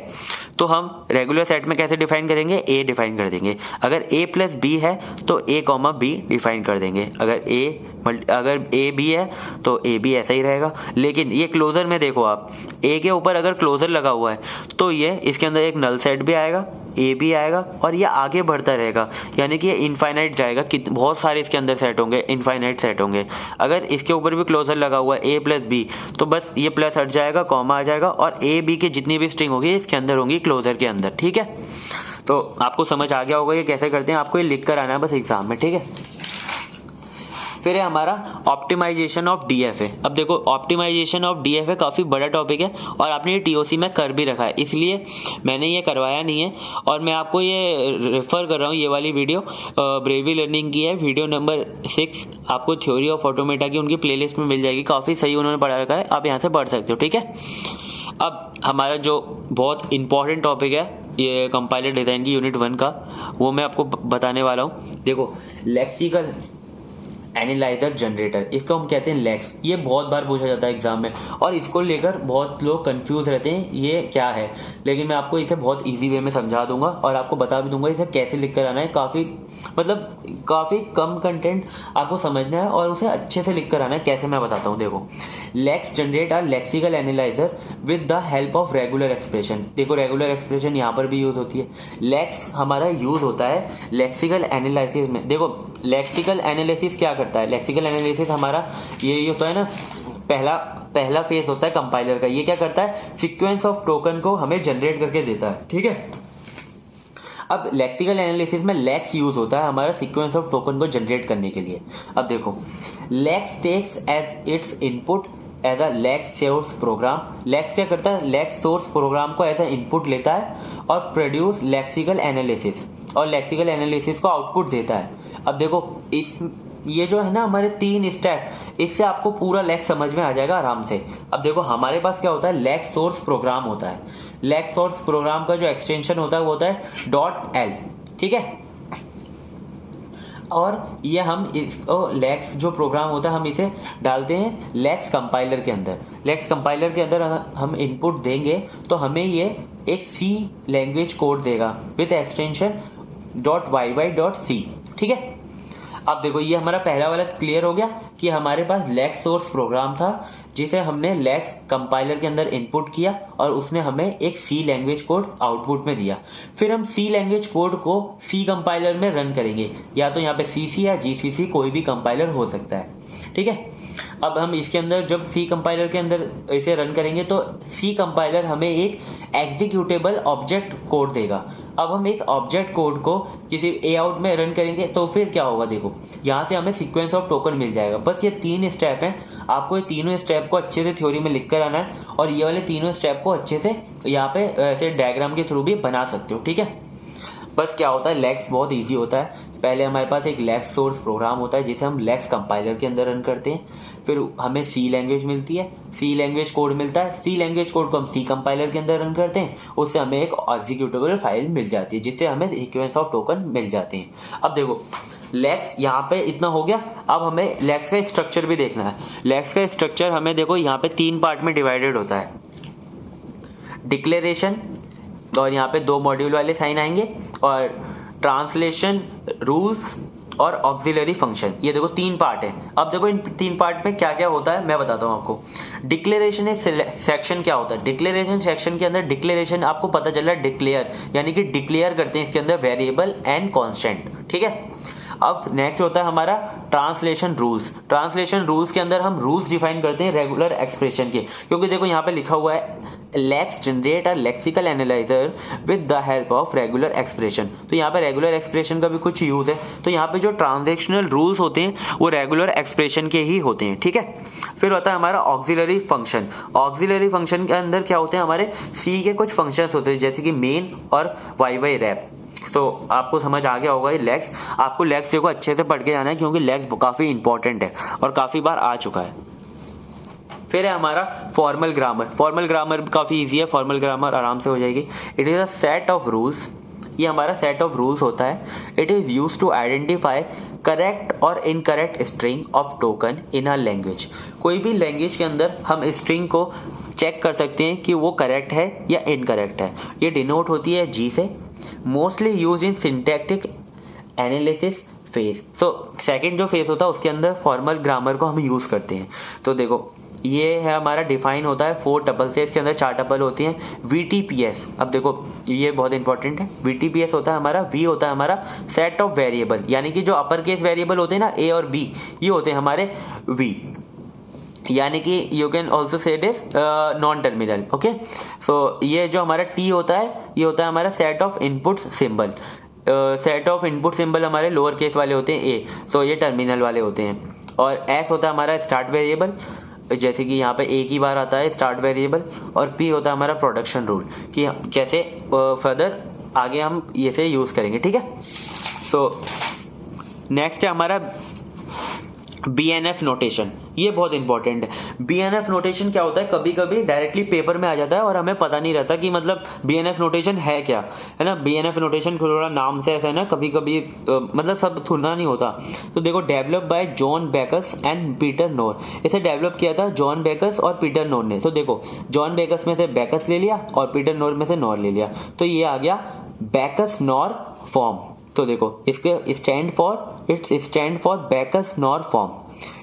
तो हम रेगुलर सेट में कैसे डिफाइन करेंगे, a डिफाइन कर देंगे। अगर a प्लस b है तो a कॉमा b डिफाइन कर देंगे। अगर a b है तो a भी ऐसा ही रहेगा। लेकिन ये क्लोजर में देखो आप, a के ऊपर अगर क्लोजर लगा हुआ है तो ये इसके अंदर एक नल सेट भी आएगा, a भी आएगा, और ये आगे बढ़ता रहेगा, यानी कि ये इनफाइनाइट जाएगा। बहुत सारे इसके अंदर सेट होंगे, इनफाइनाइट सेट होंगे। अगर इसके ऊपर भी क्लोजर लगा हुआ है a प्लस b तो बस ये प्लस हट जाएगा, कॉमा आ जाएगा, और a b की जितनी भी स्ट्रिंग होगी इसके अंदर होंगी क्लोजर के अंदर। ठीक है, तो आपको समझ आ गया होगा ये कैसे करते हैं, आपको ये लिख कर आना है बस एग्जाम में। ठीक है, फिर है हमारा ऑप्टिमाइजेशन ऑफ DFA। अब देखो ऑप्टिमाइजेशन ऑफ DFA काफ़ी बड़ा टॉपिक है और आपने ये TOC में कर भी रखा है, इसलिए मैंने ये करवाया नहीं है, और मैं आपको ये रेफर कर रहा हूँ। ये वाली वीडियो ब्रेवी लर्निंग की है, वीडियो नंबर 6, आपको थ्योरी ऑफ ऑटोमेटा की उनकी प्लेलिस्ट में मिल जाएगी, काफ़ी सही उन्होंने पढ़ा रखा है, आप यहाँ से पढ़ सकते हो। ठीक है, अब हमारा जो बहुत इंपॉर्टेंट टॉपिक है ये कंपाइलर डिज़ाइन की यूनिट 1 का, वो मैं आपको बताने वाला हूँ। देखो लेक्सिकल एनालाइजर जनरेटर, इसको हम कहते हैं लेक्स। ये बहुत बार पूछा जाता है एग्जाम में और इसको लेकर बहुत लोग कंफ्यूज रहते हैं ये क्या है, लेकिन मैं आपको इसे बहुत इजी वे में समझा दूंगा और आपको बता भी दूंगा इसे कैसे लिख कर आना है। काफ़ी मतलब काफ़ी कम कंटेंट आपको समझना है और उसे अच्छे से लिख कर आना है। कैसे, मैं बताता हूँ। देखो, lex generate are lexical analyzer with the help of regular expression. देखो, रेगुलर एक्सप्रेशन यहाँ पर भी यूज होती है। लेक्स हमारा यूज होता है लेक्सिकल एनालिसिस में। देखो, लेक्सिकल एनालिसिस क्या करता है? लेक्सिकल एनालिसिस हमारा ये होता है ना, पहला फेज होता है कंपाइलर का। ये क्या करता है? सीक्वेंस ऑफ टोकन को हमें जनरेट करके देता है, ठीक है। अब लेक्सिकल एनालिसिस में लेक्स यूज होता है हमारा सीक्वेंस ऑफ टोकन को जनरेट करने के लिए। अब देखो, lex takes as its input as a lex source program. Lex क्या करता है? लेक्स सोर्स प्रोग्राम को एज अ इनपुट लेता है और प्रोड्यूस लेक्सिकल एनालिसिस, और लेक्सिकल एनालिसिस को आउटपुट देता है। अब देखो, ये जो है ना हमारे 3 स्टेप, इससे आपको पूरा लेक्स समझ में आ जाएगा आराम से। अब देखो, हमारे पास क्या होता है? लेक्स सोर्स प्रोग्राम होता है। लेक्स सोर्स प्रोग्राम का जो एक्सटेंशन होता है वो होता है .l, ठीक है। और ये हम लेक्स जो प्रोग्राम होता है हम इसे डालते हैं लेक्स कंपाइलर के अंदर। लेक्स कंपाइलर के अंदर हम इनपुट देंगे तो हमें ये एक C लैंग्वेज कोड देगा विद एक्सटेंशन .yy.c, ठीक है। अब देखो, ये हमारा पहला वाला क्लियर हो गया कि हमारे पास लेक्स सोर्स प्रोग्राम था जिसे हमने लेक्स कंपाइलर के अंदर इनपुट किया और उसने हमें एक C लैंग्वेज कोड आउटपुट में दिया। फिर हम C लैंग्वेज कोड को C कंपाइलर में रन करेंगे, या तो यहाँ पे CC या GCC कोई भी कंपाइलर हो सकता है, ठीक है। अब हम इसके अंदर जब C कंपाइलर के अंदर इसे रन करेंगे तो C कंपाइलर हमें एक एग्जीक्यूटेबल ऑब्जेक्ट कोड देगा। अब हम इस ऑब्जेक्ट कोड को किसी ए आउट में रन करेंगे तो फिर क्या होगा? देखो, यहाँ से हमें सीक्वेंस ऑफ टोकन मिल जाएगा। बस ये 3 स्टेप हैं, आपको ये तीनों स्टेप को अच्छे से थ्योरी में लिख कर आना है और ये वाले तीनों स्टेप को अच्छे से यहाँ पे ऐसे डायग्राम के थ्रू भी बना सकते हो, ठीक है। बस क्या होता है, लेक्स बहुत इजी होता है। पहले हमारे पास एक लेक्स सोर्स प्रोग्राम होता है जिसे हम लेक्स कंपाइलर के अंदर रन करते हैं। फिर हमें C लैंग्वेज मिलती है, C लैंग्वेज कोड मिलता है। C लैंग्वेज कोड को हम C कंपाइलर के अंदर रन करते हैं, उससे हमें एक एग्जीक्यूटेबल फाइल मिल जाती है जिससे हमें सीक्वेंस ऑफ टोकन मिल जाते हैं। अब देखो, लेक्स यहाँ पे इतना हो गया। अब हमें लेक्स का स्ट्रक्चर भी देखना है। लेक्स का स्ट्रक्चर हमें देखो यहाँ पे 3 पार्ट में डिवाइडेड होता है। डिक्लेरेशन, और यहाँ पे 2 मॉड्यूल वाले साइन आएंगे, और ट्रांसलेशन, रूल्स और ऑक्सिलरी फंक्शन। ये देखो 3 पार्ट है। अब देखो, इन 3 पार्ट में क्या क्या होता है मैं बताता हूँ आपको। डिक्लेरेशन एक सेक्शन क्या होता है? डिक्लेरेशन सेक्शन के अंदर डिक्लेरेशन आपको पता चल रहा है, डिक्लेयर यानी कि डिक्लेयर करते हैं इसके अंदर वेरिएबल एंड कांस्टेंट, ठीक है। अब नेक्स्ट होता है हमारा ट्रांसलेशन रूल्स। ट्रांसलेशन रूल्स के अंदर हम रूल्स डिफाइन करते हैं रेगुलर एक्सप्रेशन के, क्योंकि देखो यहाँ पे लिखा हुआ है lex generate a lexical analyzer with the help of regular expression. तो यहाँ पे रेगुलर एक्सप्रेशन का भी कुछ यूज है। तो यहाँ पे जो ट्रांजेक्शनल रूल्स होते हैं वो रेगुलर एक्सप्रेशन के ही होते हैं, ठीक है। फिर होता है हमारा ऑक्सिलरी फंक्शन। ऑक्सिलरी फंक्शन के अंदर क्या होते हैं? हमारे C के कुछ फंक्शंस होते हैं जैसे कि मेन और वाई रैप। आपको समझ आ गया होगा ये लेक्स। आपको लेक्स को अच्छे से पढ़ के जाना है क्योंकि लेक्स काफी इंपॉर्टेंट है और काफी बार आ चुका है। फिर है हमारा फॉर्मल ग्रामर। फॉर्मल ग्रामर भी काफी इजी है, फॉर्मल ग्रामर आराम से हो जाएगी। It is a set of rules. ये हमारा सेट ऑफ रूल्स होता है। It is used to identify correct और incorrect string of token in a language. कोई भी लैंग्वेज के अंदर हम स्ट्रिंग को चेक कर सकते हैं कि वो करेक्ट है या इनकरेक्ट है। ये डिनोट होती है G से। Mostly use in syntactic analysis phase. Second जो फेज होता है उसके अंदर फॉर्मल ग्रामर को हम यूज करते हैं। तो देखो, ये है हमारा डिफाइन होता है 4 टपल से, इसके अंदर 4 टपल होती हैं। VTPS, अब देखो ये बहुत इंपॉर्टेंट है। VTPS होता है हमारा, V होता है हमारा सेट ऑफ वेरिएबल, यानी कि जो अपर केस वेरिएबल होते हैं ना A और B, ये होते हैं हमारे V, यानी कि you can also say this non terminal, okay. ये जो हमारा T होता है ये होता है हमारा set of input symbol. Set of input symbol हमारे लोअर केस वाले होते हैं A, ये टर्मिनल वाले होते हैं। और S होता है हमारा स्टार्ट वेरिएबल, जैसे कि यहाँ पे एक ही बार आता है स्टार्ट वेरिएबल। और P होता है हमारा प्रोडक्शन रूल, कि कैसे फर्दर आगे हम ये से यूज करेंगे, ठीक है। नेक्स्ट है हमारा BNF नोटेशन। ये बहुत इंपॉर्टेंट है। BNF नोटेशन क्या होता है? कभी कभी डायरेक्टली पेपर में आ जाता है और हमें पता नहीं रहता कि मतलब BNF नोटेशन है क्या, है ना। BNF नोटेशन थोड़ा नाम से ऐसा है ना, कभी कभी मतलब सब थोड़ा नहीं होता। तो देखो, develop by John Backus and Peter Naur. इसे डेवलप किया था जॉन बेकस और पीटर नोर ने। तो देखो, जॉन बेकस में से बेकस ले लिया और पीटर नोर में से नोर ले लिया, तो ये आ गया बेकस नोर फॉर्म, तो देखो इसके स्टैंड फॉर बेकर्स-नॉर फॉर्म,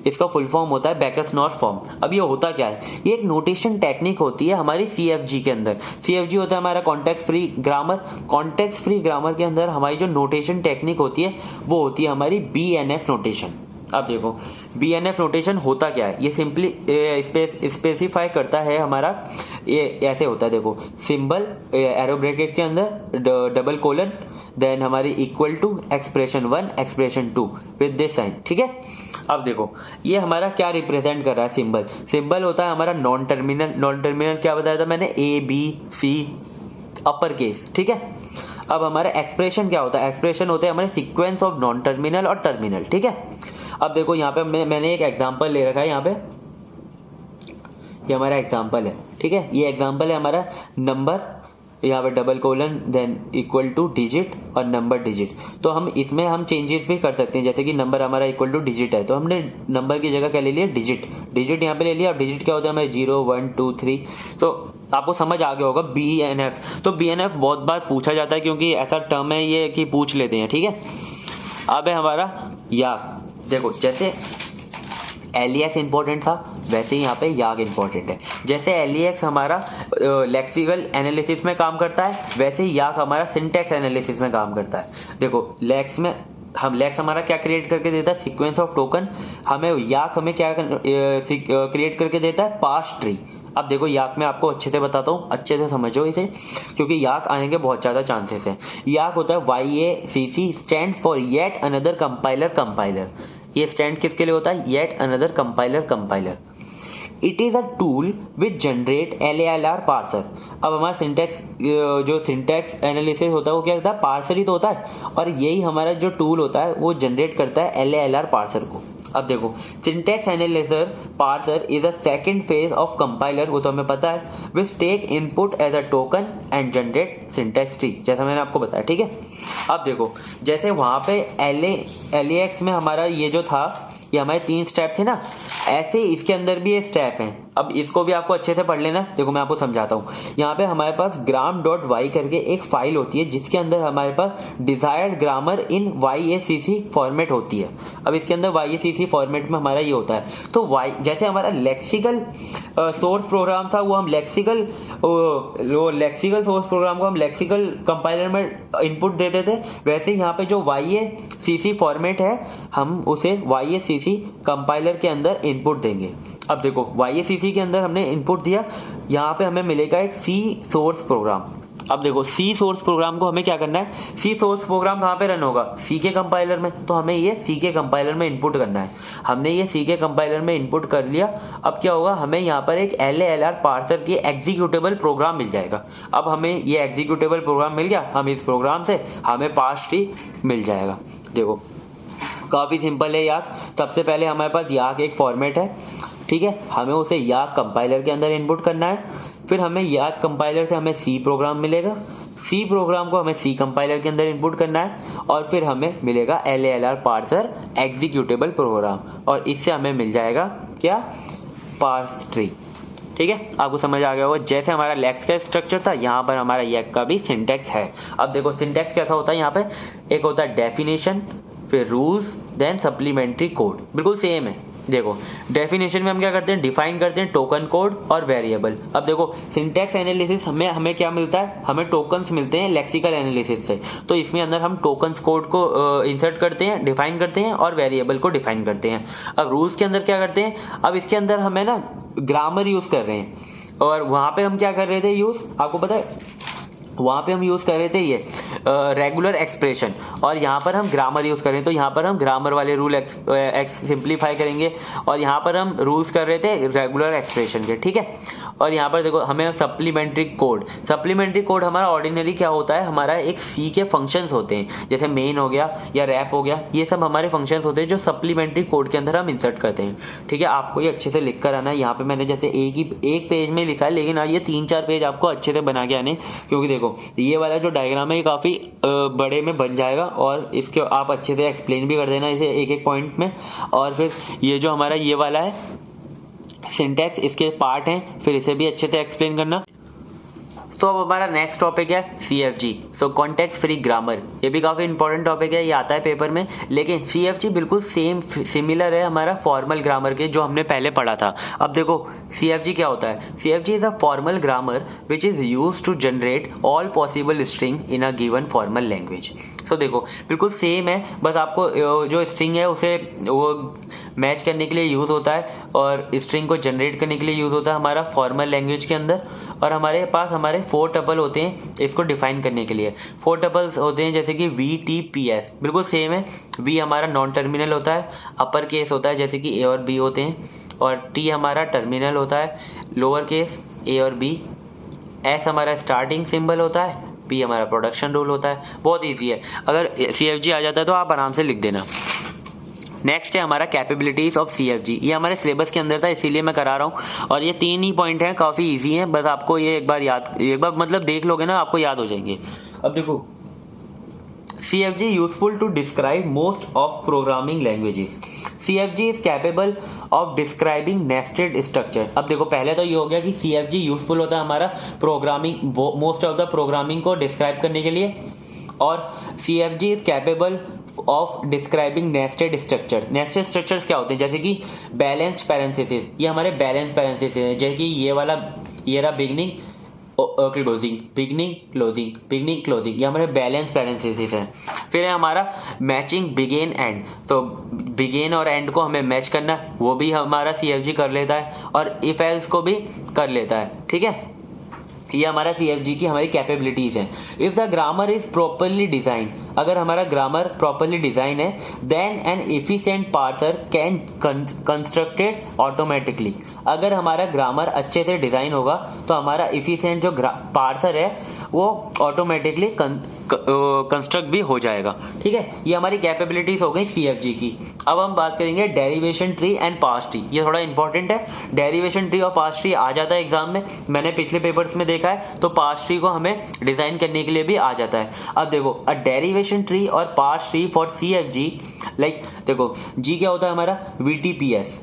इसका फुल फॉर्म होता है बेकर्स-नॉर फॉर्म। अब ये होता क्या है, ये एक नोटेशन टेक्निक होती है हमारी CFG के अंदर। CFG होता है हमारा context free grammar. Context free grammar के अंदर हमारी जो नोटेशन टेक्निक होती है वो होती है हमारी BNF नोटेशन। अब देखो BNF नोटेशन होता क्या है, ये सिंपली स्पेसिफाई करता है हमारा, ये ऐसे होता है, देखो सिंबल एरो ब्रैकेट के अंदर डबल कोलन, देन हमारी equal to expression 1 expression 2 with this sign, ठीक है। अब देखो ये हमारा क्या रिप्रेजेंट कर रहा है, सिंबल होता है हमारा नॉन टर्मिनल क्या बताया था मैंने, ABC अपर केस, ठीक है। अब हमारा एक्सप्रेशन क्या होता है, एक्सप्रेशन होते हैं हमारे सीक्वेंस ऑफ नॉन टर्मिनल और टर्मिनल, ठीक है। अब देखो यहाँ पे मैंने एक एग्जांपल ले रखा है, यहाँ पे ये हमारा एग्जांपल है, ठीक है। ये एग्जांपल है हमारा नंबर, यहाँ पे double colon than equal two digit और नंबर डिजिट। तो हम इसमें हम चेंजेस भी कर सकते हैं, जैसे कि नंबर हमारा इक्वल टू डिजिट है तो हमने नंबर की जगह क्या ले लिया, डिजिट यहाँ पे ले लिया। अब डिजिट क्या होता है हमारे 0 1 2 3, तो आपको समझ आ गया होगा BNF। तो BNF बहुत बार पूछा जाता है क्योंकि ऐसा टर्म है ये कि पूछ लेते हैं, ठीक है। अब है हमारा याक, देखो जैसे LEX इंपॉर्टेंट था वैसे ही यहाँ पे याक इंपॉर्टेंट है। जैसे LEX हमारा लेक्सिकल एनालिसिस में काम करता है वैसे ही याक हमारा सिंटैक्स एनालिसिस में काम करता है। देखो लेक्स हमारा क्या क्रिएट करके देता है, सीक्वेंस ऑफ टोकन। हमें याक हमें क्या क्रिएट करके देता है, पार्स ट्री। अब देखो याक में आपको अच्छे से बताता हूँ, अच्छे से समझो इसे, क्योंकि याक आने के बहुत ज़्यादा चांसेस हैं। याक होता है YACC, stand for yet another compiler. ये स्टैंड किसके लिए होता है, yet another compiler. It is a tool which generate LALR parser. अब हमारा सिंटैक्स एनालिसिस होता है वो क्या होता है, पार्सर ही तो होता है, और यही हमारा जो टूल होता है वो जनरेट करता है LALR पार्सर को। अब देखो syntax analysis parser is a second phase of compiler, वो तो हमें पता है, which take input as a token and generate syntax tree, जैसा मैंने आपको बताया, ठीक है। अब देखो जैसे वहाँ पे LAX में हमारा ये जो था, ये हमारे 3 स्टेप थे ना, ऐसे इसके अंदर भी ये स्टेप हैं। अब इसको भी आपको अच्छे से पढ़ लेना। देखो मैं आपको समझाता हूँ। यहाँ पे हमारे पास gram.y करके एक फाइल होती है जिसके अंदर हमारे पास डिजायर्ड ग्रामर इन YACC फॉर्मेट होती है। अब इसके अंदर YACC फॉर्मेट में हमारा ये होता है। तो जैसे हमारा लेक्सिकल सोर्स प्रोग्राम था, वो हम लेक्सिकल सोर्स प्रोग्राम को हम लेक्सिकल कंपाइलर में इनपुट देते थे, वैसे यहाँ पे जो YACC फॉर्मेट है हम उसे YACC कंपाइलर के अंदर इनपुट देंगे। अब देखो YACC के अंदर हमने इनपुट दिया, यहाँ पे हमें मिलेगा एक C सोर्स प्रोग्राम। अब देखो C सोर्स प्रोग्राम को हमें क्या करना है, C सोर्स प्रोग्राम कहाँ पे रन होगा, C के कंपाइलर में, तो हमें ये C के कंपाइलर में इनपुट करना है। हमने ये C के कंपाइलर में इनपुट कर लिया। अब क्या होगा, हमें यहाँ पर एक LALR पार्सर की एग्जीक्यूटेबल प्रोग्राम मिल जाएगा। अब हमें ये एग्जीक्यूटेबल प्रोग्राम मिल गया, हम इस प्रोग्राम से हमें पार्स ट्री मिल जाएगा। देखो काफ़ी सिंपल है याक। सबसे पहले हमारे पास याक एक फॉर्मेट है, ठीक है, हमें उसे याक कंपाइलर के अंदर इनपुट करना है। फिर हमें याक कंपाइलर से हमें C प्रोग्राम मिलेगा, C प्रोग्राम को हमें C कंपाइलर के अंदर इनपुट करना है, और फिर हमें मिलेगा LALR पार्सर एग्जीक्यूटेबल प्रोग्राम, और इससे हमें मिल जाएगा क्या, पार्स ट्री। ठीक है, आपको समझ आ गया होगा। जैसे हमारा लेक्स का स्ट्रक्चर था, यहाँ पर हमारा याक का भी सिंटैक्स है। अब देखो सिंटैक्स कैसा होता है, यहाँ पे एक होता है डेफिनेशन, फिर रूल्स, देन सप्लीमेंट्री कोड, बिल्कुल सेम है। देखो डेफिनेशन में हम क्या करते हैं, डिफाइन करते हैं टोकन कोड और वेरिएबल। अब देखो सिंटैक्स एनालिसिस हमें क्या मिलता है, हमें टोकन्स मिलते हैं लेक्सिकल एनालिसिस से, तो इसमें अंदर हम टोकन्स कोड को इंसर्ट करते हैं, डिफाइन करते हैं, और वेरिएबल को डिफाइन करते हैं। अब रूल्स के अंदर क्या करते हैं, अब इसके अंदर हमें ना ग्रामर यूज कर रहे हैं, और वहां पे हम क्या कर रहे थे यूज, आपको पता है, वहाँ पे हम यूज़ कर रहे थे ये रेगुलर एक्सप्रेशन, और यहाँ पर हम ग्रामर यूज़ कर रहे हैं। तो यहाँ पर हम ग्रामर वाले रूल सिंप्लीफाई करेंगे, और यहाँ पर हम रूल्स कर रहे थे रेगुलर एक्सप्रेशन के, ठीक है। और यहाँ पर देखो हमें सप्लीमेंट्री कोड हमारा ऑर्डिनरी क्या होता है, हमारा एक सी के फंक्शंस होते हैं, जैसे मेन हो गया या रैप हो गया, ये सब हमारे फंक्शंस होते हैं जो सप्लीमेंट्री कोड के अंदर हम इंसर्ट करते हैं, ठीक है। आपको ये अच्छे से लिख कर आना है। यहाँ पे मैंने जैसे एक पेज में लिखा है, लेकिन ये 3-4 पेज आपको अच्छे से बना के आने, क्योंकि देखो ये वाला जो डायग्राम है ये काफी बड़े में बन जाएगा, और इसके आप अच्छे से एक्सप्लेन भी कर देना इसे एक पॉइंट में। और फिर ये जो हमारा ये वाला है सिंटैक्स, इसके पार्ट हैं, फिर इसे भी अच्छे से एक्सप्लेन करना। तो अब हमारा नेक्स्ट टॉपिक है CFG, सो कॉन्टेक्स्ट फ्री ग्रामर। ये भी काफ़ी इंपॉर्टेंट टॉपिक है, ये आता है पेपर में, लेकिन CFG बिल्कुल सिमिलर है हमारा फॉर्मल ग्रामर के जो हमने पहले पढ़ा था। अब देखो CFG क्या होता है। CFG is a formal grammar which is use to generate all possible string in a given formal language. So देखो बिल्कुल सेम है, बस आपको जो स्ट्रिंग है उसे वो मैच करने के लिए यूज़ होता है और स्ट्रिंग को जनरेट करने के लिए यूज़ होता है हमारा फॉर्मल लैंग्वेज के अंदर। और हमारे पास हमारे 4 टपल होते हैं इसको डिफाइन करने के लिए। 4 टपल्स होते हैं जैसे कि VTPS, बिल्कुल सेम है। V हमारा नॉन टर्मिनल होता है, अपर केस होता है जैसे कि A और B होते हैं, और T हमारा टर्मिनल होता है, लोअर केस A और B। S हमारा स्टार्टिंग सिंबल होता है, P हमारा प्रोडक्शन रूल होता है। बहुत ईजी है, अगर CFG आ जाता है तो आप आराम से लिख देना। नेक्स्ट है हमारा कैपेबिलिटीज ऑफ CFG। ये हमारे सिलेबस के अंदर था इसीलिए मैं करा रहा हूँ, और ये 3 ही पॉइंट हैं, काफ़ी इजी हैं, बस आपको ये एक बार मतलब देख लोगे ना आपको याद हो जाएंगे। अब देखो CFG useful to describe most of programming languages. CFG is capable of describing nested structure. अब देखो पहले तो ये हो गया कि CFG यूजफुल होता है हमारा programming, most of the programming को डिस्क्राइब करने के लिए, और CFG is capable of describing nested structure. Nested structures क्या होते हैं, जैसे कि बैलेंस्ड पैरेंथेसिस, ये हमारे बैलेंस्ड पैरेंथेसिस है, जैसे कि ये रहा beginning closing, beginning closing, beginning closing, ये हमारे बैलेंस पैरेंथेसिस है। फिर है हमारा मैचिंग बिगेन एंड, तो बिगेन और एंड को हमें मैच करना, वो भी हमारा CFG कर लेता है, और इफ एल्स को भी कर लेता है। ठीक है, ये हमारा CFG की हमारी कैपेबिलिटीज हैं। If the grammar is properly design, अगर हमारा ग्रामर प्रॉपरली डिजाइन है, then an efficient parser can constructed automatically. अगर हमारा ग्रामर अच्छे से डिजाइन होगा तो हमारा एफिशिएंट जो पार्सर है वो ऑटोमेटिकली कंस्ट्रक्ट भी हो जाएगा। ठीक है, ये हमारी कैपेबिलिटीज हो गई CFG की। अब हम बात करेंगे derivation tree and parse tree. ये थोड़ा इंपॉर्टेंट है, डेरिवेशन ट्री और पार्स ट्री आ जाता है एग्जाम में, मैंने पिछले पेपर्स में देखा है, तो पार्स ट्री को हमें डिजाइन करने के लिए भी आ जाता है। अब देखो अ डेरिवेशन ट्री और parse tree for CFG, like देखो G क्या होता है हमारा VTPS।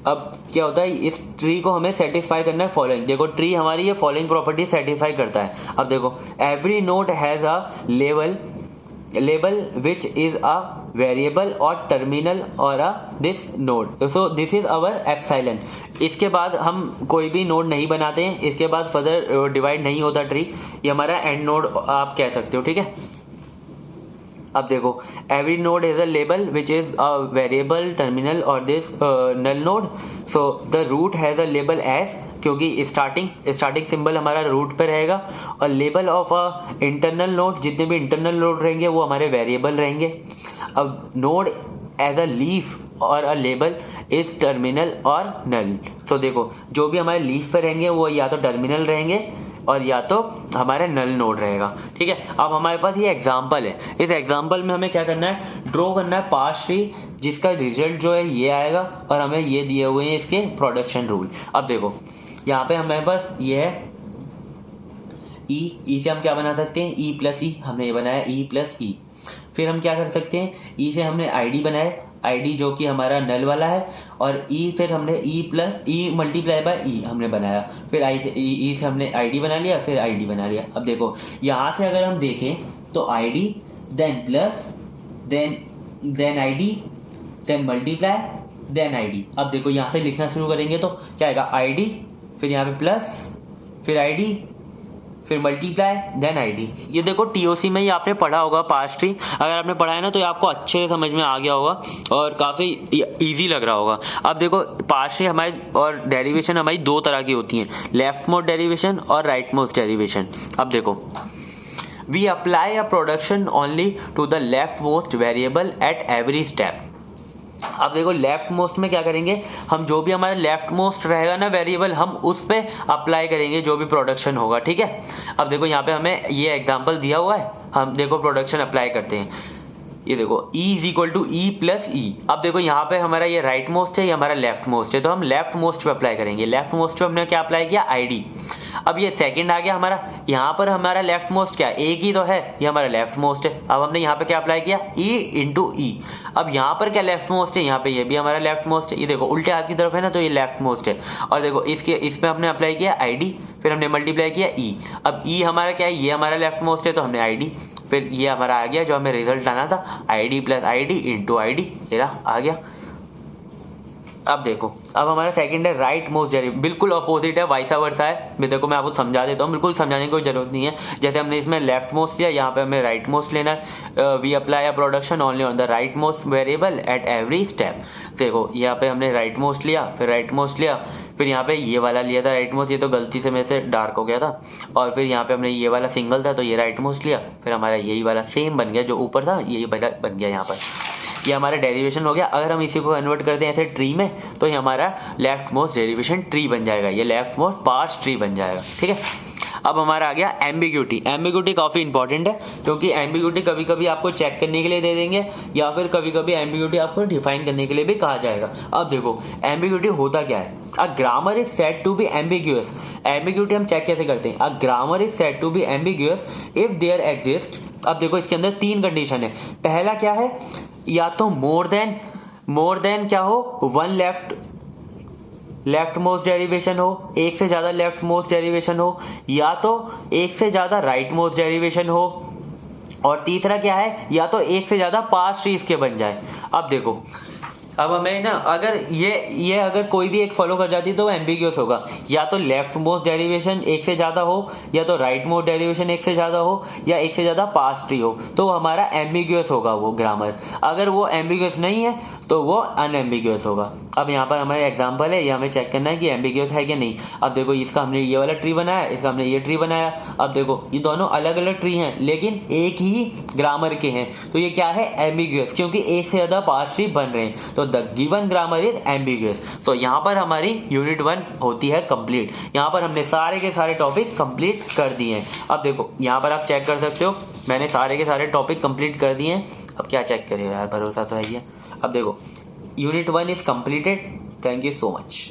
अब क्या होता है, इस ट्री को हमें सेटिस्फाई करना है फॉलोइंग। देखो ट्री हमारी ये फॉलोइंग प्रॉपर्टी सेटिस्फाई करता है। अब देखो every node has a label which is a variable और टर्मिनल और a this node, so this is our epsilon. इसके बाद हम कोई भी नोड नहीं बनाते हैं, इसके बाद फर्दर डिवाइड नहीं होता ट्री, ये हमारा एंड नोड आप कह सकते हो। ठीक है, अब देखो every node is a label which is a variable terminal और this null node, so the root has a label S, क्योंकि स्टार्टिंग सिंबल हमारा रूट पे रहेगा, और label of a internal node, जितने भी इंटरनल नोड रहेंगे वो हमारे वेरिएबल रहेंगे। अब नोड एज अ लीफ और अ लेबल इज टर्मिनल और नल, सो देखो जो भी हमारे लीफ पे रहेंगे वो या तो टर्मिनल रहेंगे और या तो हमारे नल नोड रहेगा। ठीक है, अब हमारे पास ये एग्जांपल है, इस एग्जांपल में हमें क्या करना है, ड्रॉ करना है पार्स ट्री जिसका रिजल्ट जो है ये आएगा, और हमें ये दिए हुए हैं इसके प्रोडक्शन रूल। अब देखो यहाँ पे हमारे पास ये है ई से हम क्या बना सकते हैं, E प्लस ई, हमने ये बनाया E प्लस ई। फिर हम क्या कर सकते हैं, E से हमने ID बनाए, ID जो कि हमारा नल वाला है, और E फिर हमने E plus E multiply by E हमने बनाया, फिर E से हमने ID बना लिया, फिर ID बना लिया। अब देखो यहाँ से अगर हम देखें तो ID then plus then ID then multiply then ID। अब देखो यहाँ से लिखना शुरू करेंगे तो क्या आएगा, ID फिर यहाँ पे प्लस फिर ID फिर मल्टीप्लाई देन ID। ये देखो TOC में ही आपने पढ़ा होगा पार्स ट्री, अगर आपने पढ़ा है ना तो ये आपको अच्छे से समझ में आ गया होगा और काफ़ी इजी लग रहा होगा। अब देखो पार्स ट्री हमारी और डेरिवेशन हमारी 2 तरह की होती हैं, लेफ्ट मोस्ट डेरिवेशन और राइट मोस्ट डेरिवेशन। अब देखो we apply a production only to the left most variable at every step. अब देखो लेफ्ट मोस्ट में क्या करेंगे, हम जो भी हमारा लेफ्ट मोस्ट रहेगा ना वेरिएबल, हम उस पे अप्लाई करेंगे जो भी प्रोडक्शन होगा। ठीक है, अब देखो यहाँ पे हमें ये एग्जांपल दिया हुआ है, हम देखो प्रोडक्शन अप्लाई करते हैं। ये देखो E is equal to E plus E. अब देखो यहाँ पे हमारा ये राइट मोस्ट है, ये हमारा लेफ्ट मोस्ट है, तो हम लेफ्ट मोस्ट पे अप्लाई करेंगे। लेफ्ट मोस्ट पे हमने क्या अप्लाई किया, ID। अब ये सेकंड आ गया हमारा यहाँ पर हमारा लेफ्ट मोस्ट क्या है, एक ही तो है, ये हमारा लेफ्ट मोस्ट है। अब हमने यहाँ पे क्या अप्लाई किया, ई इंटू ई। अब यहाँ पर क्या लेफ्ट मोस्ट है, यहाँ पे ये भी हमारा लेफ्ट मोस्ट है। ये देखो उल्टे हाथ की तरफ है ना, तो ये लेफ्ट मोस्ट है। और देखो इसमें हमने अप्लाई किया आई, फिर हमने मल्टीप्लाई किया ई। अब ई हमारा क्या है, ये हमारा लेफ्ट मोस्ट है, तो हमने आई, फिर ये हमारा आ गया जो हमें रिजल्ट आना था, I D plus I D into I D, ये रहा आ गया। अब देखो, अब हमारा सेकंड है राइट मोस्ट डेरिवेटिव, बिल्कुल अपोजिट है, वाइसा वर्सा है। देखो मैं आपको समझा देता हूँ, बिल्कुल समझाने की कोई जरूरत नहीं है। जैसे हमने इसमें लेफ्ट मोस्ट लिया, यहाँ पे हमें राइट मोस्ट लेना है। We apply a production only on the right most variable at every step. देखो यहाँ पे हमने राइट मोस्ट लिया, फिर राइट मोस्ट लिया, फिर यहाँ पे ये वाला लिया था राइट मोस्ट, ये तो गलती से मेरे से डार्क हो गया था। और फिर यहाँ पे हमने ये वाला सिंगल था, तो ये राइट मोस्ट लिया, फिर हमारा यही वाला सेम बन गया, जो ऊपर था यही बन गया यहाँ पर। ये हमारा डेरिवेशन हो गया। अगर हम इसी को कन्वर्ट करते हैं ऐसे ट्री में, तो ये हमारा लेफ्ट मोस्ट डेरिवेशन ट्री बन जाएगा, ये लेफ्ट मोस्ट पार्स ट्री बन जाएगा। ठीक है, अब हमारा आ गया एम्बिग्यूटी। एम्बिग्यूटी काफी इंपॉर्टेंट है, क्योंकि एम्बिग्यूटी कभी कभी आपको चेक करने के लिए दे देंगे, या फिर कभी कभी एम्बिग्यूटी आपको डिफाइन करने के लिए भी कहा जाएगा। अब देखो एम्बिग्यूटी होता क्या है, a grammar is said to be ambiguous. Ambiguity हम चेक कैसे करते हैं, a grammar is said to be ambiguous if there exist. अब देखो इसके अंदर तीन कंडीशन है। पहला क्या है, या तो मोर देन क्या हो, वन लेफ्ट मोस्ट डेरिवेशन हो, एक से ज्यादा लेफ्ट मोस्ट डेरिवेशन हो, या तो एक से ज्यादा राइट मोस्ट डेरिवेशन हो, और तीसरा क्या है, या तो एक से ज्यादा पास्ट ट्रीज के बन जाए। अब देखो, अब हमें ना अगर ये अगर कोई भी एक फॉलो कर जाती तो एम्बिग्यूअस होगा, या तो लेफ्ट मोस्ट डेरिवेशन एक से ज्यादा हो, या तो राइट मोस्ट डेरिवेशन एक से ज्यादा हो, या एक से ज्यादा पास्ट ट्री हो, तो हमारा एम्बिग्यूअस होगा वो ग्रामर। अगर वो एम्बिग्यूअस नहीं है तो वो अनएम्बिग्यूअस होगा। अब यहाँ पर हमारे एग्जांपल है, ये हमें चेक करना है कि एम्बिग्यूअस है कि नहीं। अब देखो इसका हमने ये वाला ट्री बनाया, इसका हमने ये ट्री बनाया। अब देखो ये दोनों अलग अलग ट्री हैं, लेकिन एक ही ग्रामर के हैं, तो ये क्या है, एम्बिग्यूअस, क्योंकि एक से ज्यादा पास्ट ट्री बन रहे हैं। तो the given grammar is ambiguous. तो यहाँ पर हमारी यूनिट 1 होती है कंप्लीट। यहाँ पर हमने सारे के सारे टॉपिक कंप्लीट कर दिए हैं। अब देखो यहाँ पर आप चेक कर सकते हो, मैंने सारे के सारे टॉपिक कंप्लीट कर दिए हैं। अब क्या चेक करिए यार, भरोसा तो है ही है। अब देखो unit 1 is completed. Thank you so much.